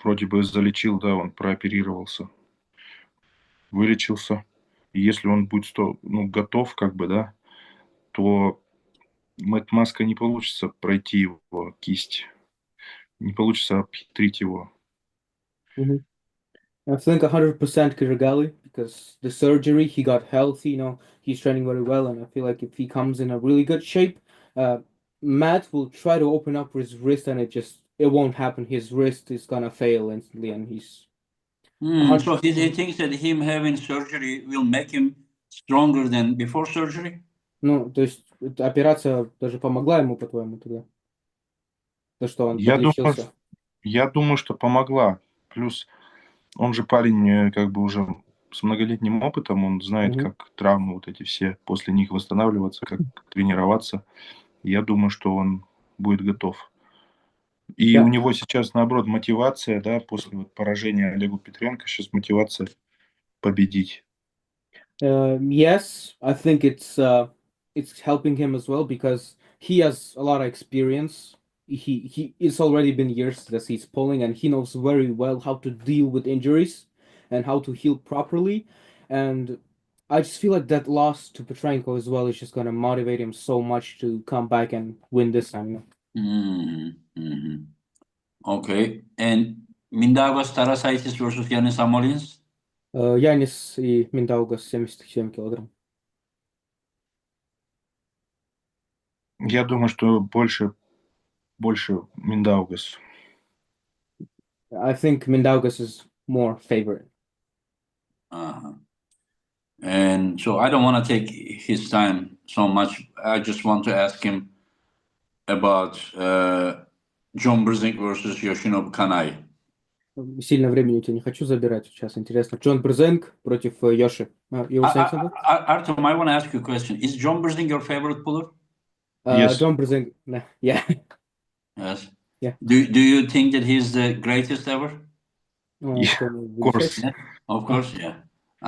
вроде бы залечил, да, он прооперировался, вылечился. И если он будет готов, как бы, да, то Мэтт Маска не получится пройти его кисть. Не получится обхитрить его. Mhm. I think 100% Kirigali because the surgery, he got healthy, he's training very well, and I feel like if he comes in a really good shape, Matt will try to open up his wrist, and it won't happen. His wrist is gonna fail instantly, and he's So he thinks that him having surgery will make him stronger than before surgery? Ну, то есть операция даже помогла ему, по-твоему, тогда? То, что он подлечился? Я думаю, что помогла. Плюс он же парень как бы уже с многолетним опытом, он знает, как травмы вот эти все, после них восстанавливаться, как тренироваться. Я думаю, что он будет готов. И Yeah. у него сейчас, наоборот, мотивация, да, после вот поражения Олегу Петренко, сейчас мотивация победить. Yes, I think it's helping him as well because he has a lot of experience. It's already been years that he's pulling, and he knows very well how to deal with injuries and how to heal properly. And I just feel like that loss to Petrenko as well is just gonna motivate him so much to come back and win this time. Okay. And Mindaugas Tarasaitis versus Yanis Amolins? Янис и Миндаугас 77 килограмм. Я думаю, что больше Миндаугас. I think Mindaugas is more favorite. And so I don't want to take his time so much. I just want to ask him about John Brzenk versus Yoshinobu Kanai. Сильно времени у тебя не хочу забирать сейчас. Интересно. Джон Брзенк против Йоши. You were saying something? Artyom, I want to ask you a question. Is John Brzenk your favorite puller? Yes. John Brzenk. Yeah. Yes. Yeah. Do you think that he's the greatest ever? Yeah, of course. Yeah, of course, yeah.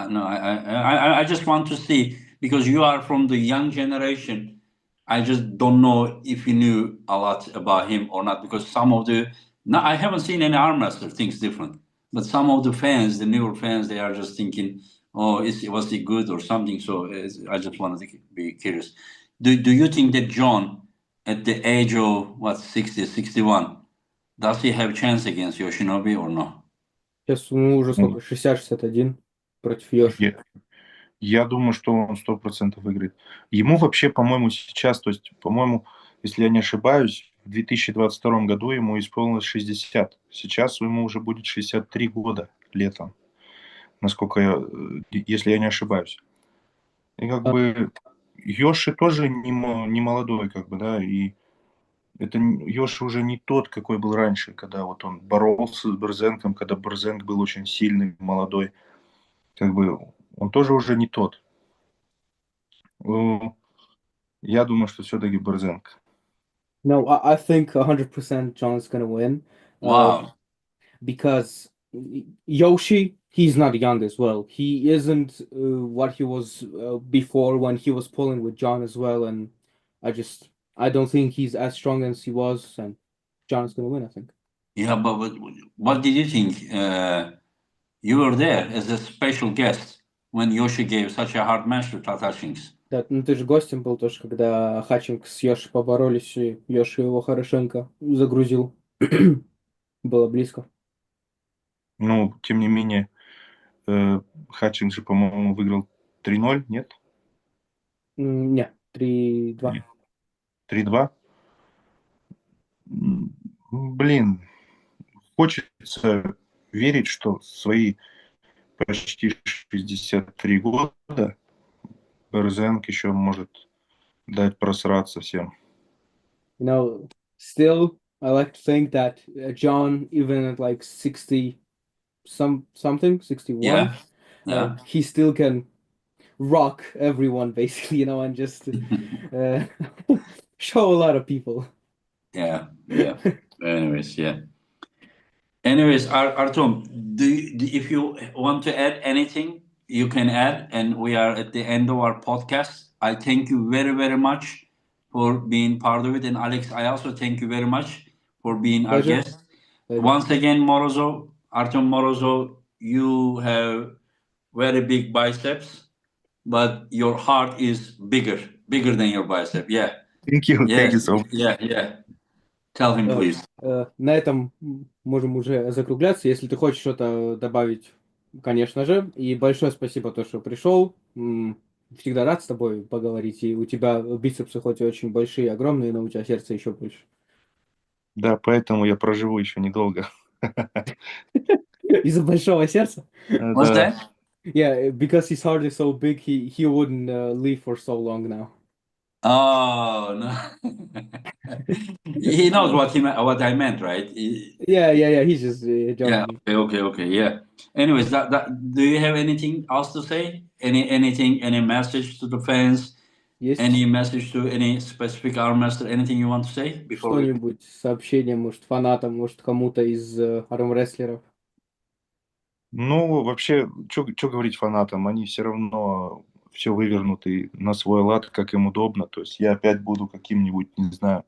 No, I just want to see, because you are from the young generation. I just don't know if you knew a lot about him or not, because I haven't seen any arm wrestler thinks different, but some of the fans, the newer fans, they are just thinking, oh, was he good or something? So I just wanted to be curious. Do you think that John, at the age of 60, 61, does he have chance against Yoshinobu or no? Сейчас ему уже сколько? 60-61 против Йоши. Я думаю, что он 100% выиграет. Ему вообще, по-моему, сейчас, то есть, по-моему, если я не ошибаюсь, в 2022 году ему исполнилось 60. Сейчас ему уже будет 63 года летом, насколько если я не ошибаюсь. И как бы Йоши тоже не молодой, как бы, да, и это Йоши уже не тот, какой был раньше, когда вот он боролся с Берзенком, когда Берзенк был очень сильный, молодой. Как бы он тоже уже не тот. Я думаю, что все-таки Берзенк. No, I think 100% John's gonna win. Wow. Because Yoshi, he's not young as well. He isn't what he was before when he was pulling with John as well. And I don't think he's as strong as he was. And John's gonna win, I think. Yeah, but what did you think? You were there as a special guest when Yoshi gave such a hard match to Tatashinks. Да, ну ты же гостем был тоже, когда Хачинг с Йоши поборолись, и Йоши его хорошенько загрузил. Было близко. Ну, тем не менее, Хатчинг же, по-моему, выиграл 3-0, нет? Не, 3-2. 3-2? Блин, хочется верить, что свои почти 63 года. Березенко еще может дать просраться всем. You know, still, I like to think that John, even at like 60 something, 61, Yeah. he still can rock everyone basically, you know, and just show a lot of people. Yeah. Anyways, yeah. Anyways, Artyom, if you want to add anything, you can add. And we are at the end of our podcast. I thank you very, very much for being part of it. And Alex, I also thank you very much for being our Pleasure. guest. Pleasure. Once again, Morozov, Artyom Morozov, you have very big biceps, but your heart is bigger than your bicep. Yeah. Thank you Yes. so much. Yeah. Tell him, please. На этом можем уже закругляться. Если ты хочешь что-то добавить, конечно же. И большое спасибо, то, что пришел. Всегда рад с тобой поговорить. И у тебя бицепсы хоть и очень большие, огромные, но у тебя сердце еще больше. Да, поэтому я проживу еще недолго. Из-за большого сердца? What's Да. that? Yeah, because his heart is so big, he wouldn't live for so long now. Oh no. He knows what I meant, right? Yeah. He's just Yeah. joking. Okay. Yeah. Anyways, that do you have anything else to say? Any message to the fans? Есть Any message to any specific arm master? Anything you want to say before we? что-нибудь, сообщение, может, фанатам, может, кому-то из армрестлеров? Ну, вообще, что говорить фанатам? Они все равно все вывернуты на свой лад, как им удобно. То есть я опять буду каким-нибудь, не знаю,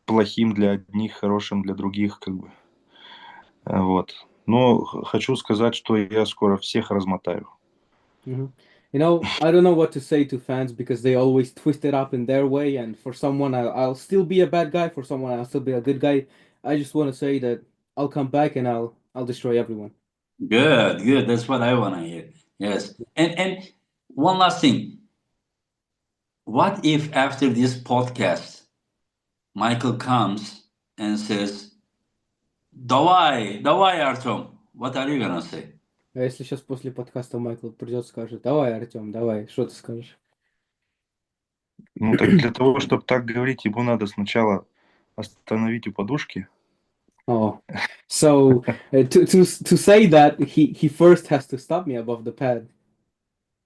плохим для одних, хорошим для других, как бы. Вот. Но хочу сказать, что я скоро всех размотаю. Mhm. You know, I don't know what to say to fans because they always twist it up in their way, and for someone, I'll still be a bad guy. For someone, I'll still be a good guy. I just want to say that I'll come back and I'll destroy everyone. Good. That's what I want to hear. Yes. And one last thing. What if after this podcast, Michael comes and says, давай, Artyom. What are you gonna say? А если сейчас после подкаста Майкл придет, скажет, давай, Артем, давай, что ты скажешь? Ну, так для того, чтобы так говорить, ему надо сначала остановить у подушки. Oh, so to say that he first has to stop me above the pad.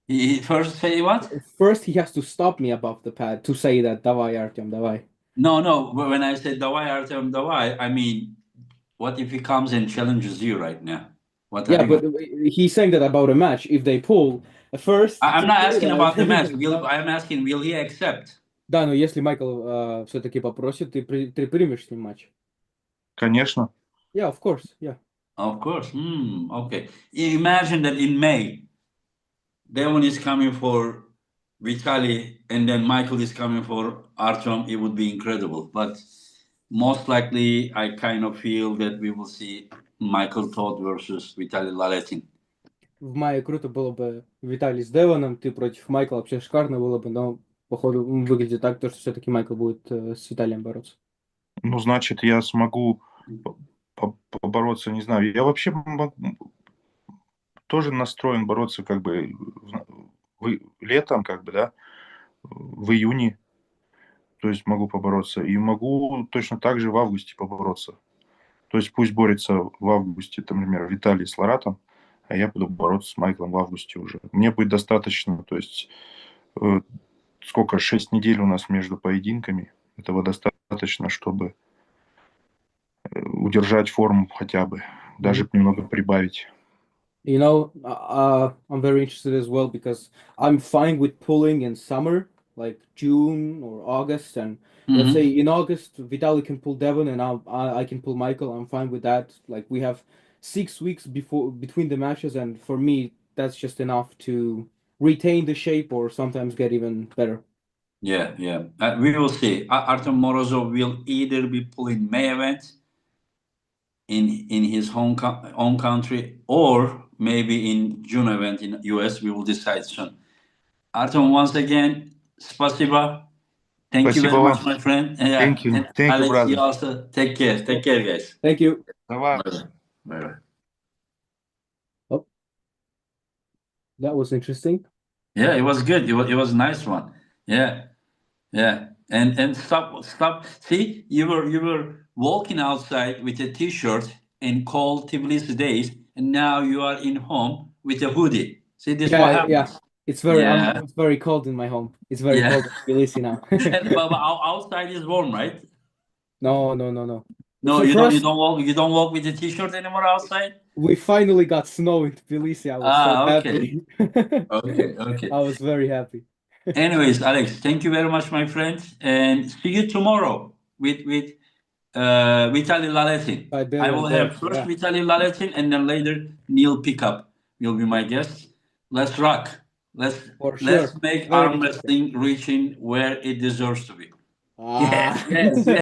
He first say what? First, he has to stop me above the pad to say that давай, Артем, давай. No. When I say давай, Artyom, давай, I mean, what if he comes and challenges you right now? What are Yeah, you but gonna? he's saying that about a match. If they pull, first I'm to not say asking about the match. that. I'm asking, will he accept? Да, но если Майкл все-таки попросит, ты примешь с ним матч. Конечно. Yeah, of course, yeah. Of course. Okay. Imagine that in May, Devon is coming for Vitali, and then Michael is coming for Artyom. It would be incredible. But most likely, I kind of feel that we will see Michael Todd versus Vitali Larratt. В мае круто было бы Виталий с Девоном, ты против Майкла, вообще шикарно было бы, но походу выглядит так, то, что все-таки Майкл будет с Виталием бороться. Ну, значит, я смогу побороться, не знаю. Я вообще тоже настроен бороться как бы летом, как бы, да, в июне. То есть могу побороться. И могу точно так же в августе побороться. То есть пусть борется в августе, там, например, Виталий с Ларратом, а я буду бороться с Майклом в августе уже. Мне будет достаточно, то есть сколько, 6 недель у нас между поединками. Этого достаточно, чтобы удержать форму хотя бы, даже немного прибавить. You know, I'm very interested as well because I'm fine with pulling in summer, like June or August, and let's say in August Vitaly can pull Devon and I can pull Michael. I'm fine with that. Like we have 6 weeks between the matches, and for me that's just enough to retain the shape or sometimes get even better. Yeah. We will see. Artyom Morozov will either be pulling May event in his own country, or maybe in June event in US. We will decide soon. Artyom, once again, spasiba. Thank you Спасибо very вам. much, my friend. Yeah. Thank you. And Thank you, Alex, you brother. also take care. Take care, guys. Thank you. Давай. Bye. Oh. That was interesting. Yeah, it was good. It was a nice one. Yeah, yeah. And stop. See, you were walking outside with a t-shirt in cold Tbilisi days, and now you are in home with a hoodie. See, this what Yeah. happens. It's Yeah, it's very cold in my home. It's very yeah. cold in Tbilisi now. But outside is warm, right? No. No, For you for don't. You us, don't walk. You don't walk with a t-shirt anymore outside. we finally got snow in Tbilisi. I was so Ah, okay, happy. okay, okay. I was very happy. Anyways, Alex, thank you very much, my friend, and see you tomorrow with Vitali Laletin. I will Siberian have Bear. first Yeah, Vitali Laletin, and then later Neil Pickup will be my guest. Let's rock. Let's for let's sure. make Very arm interesting. wrestling reaching where it deserves to be. Yes, Ah. yes, yes.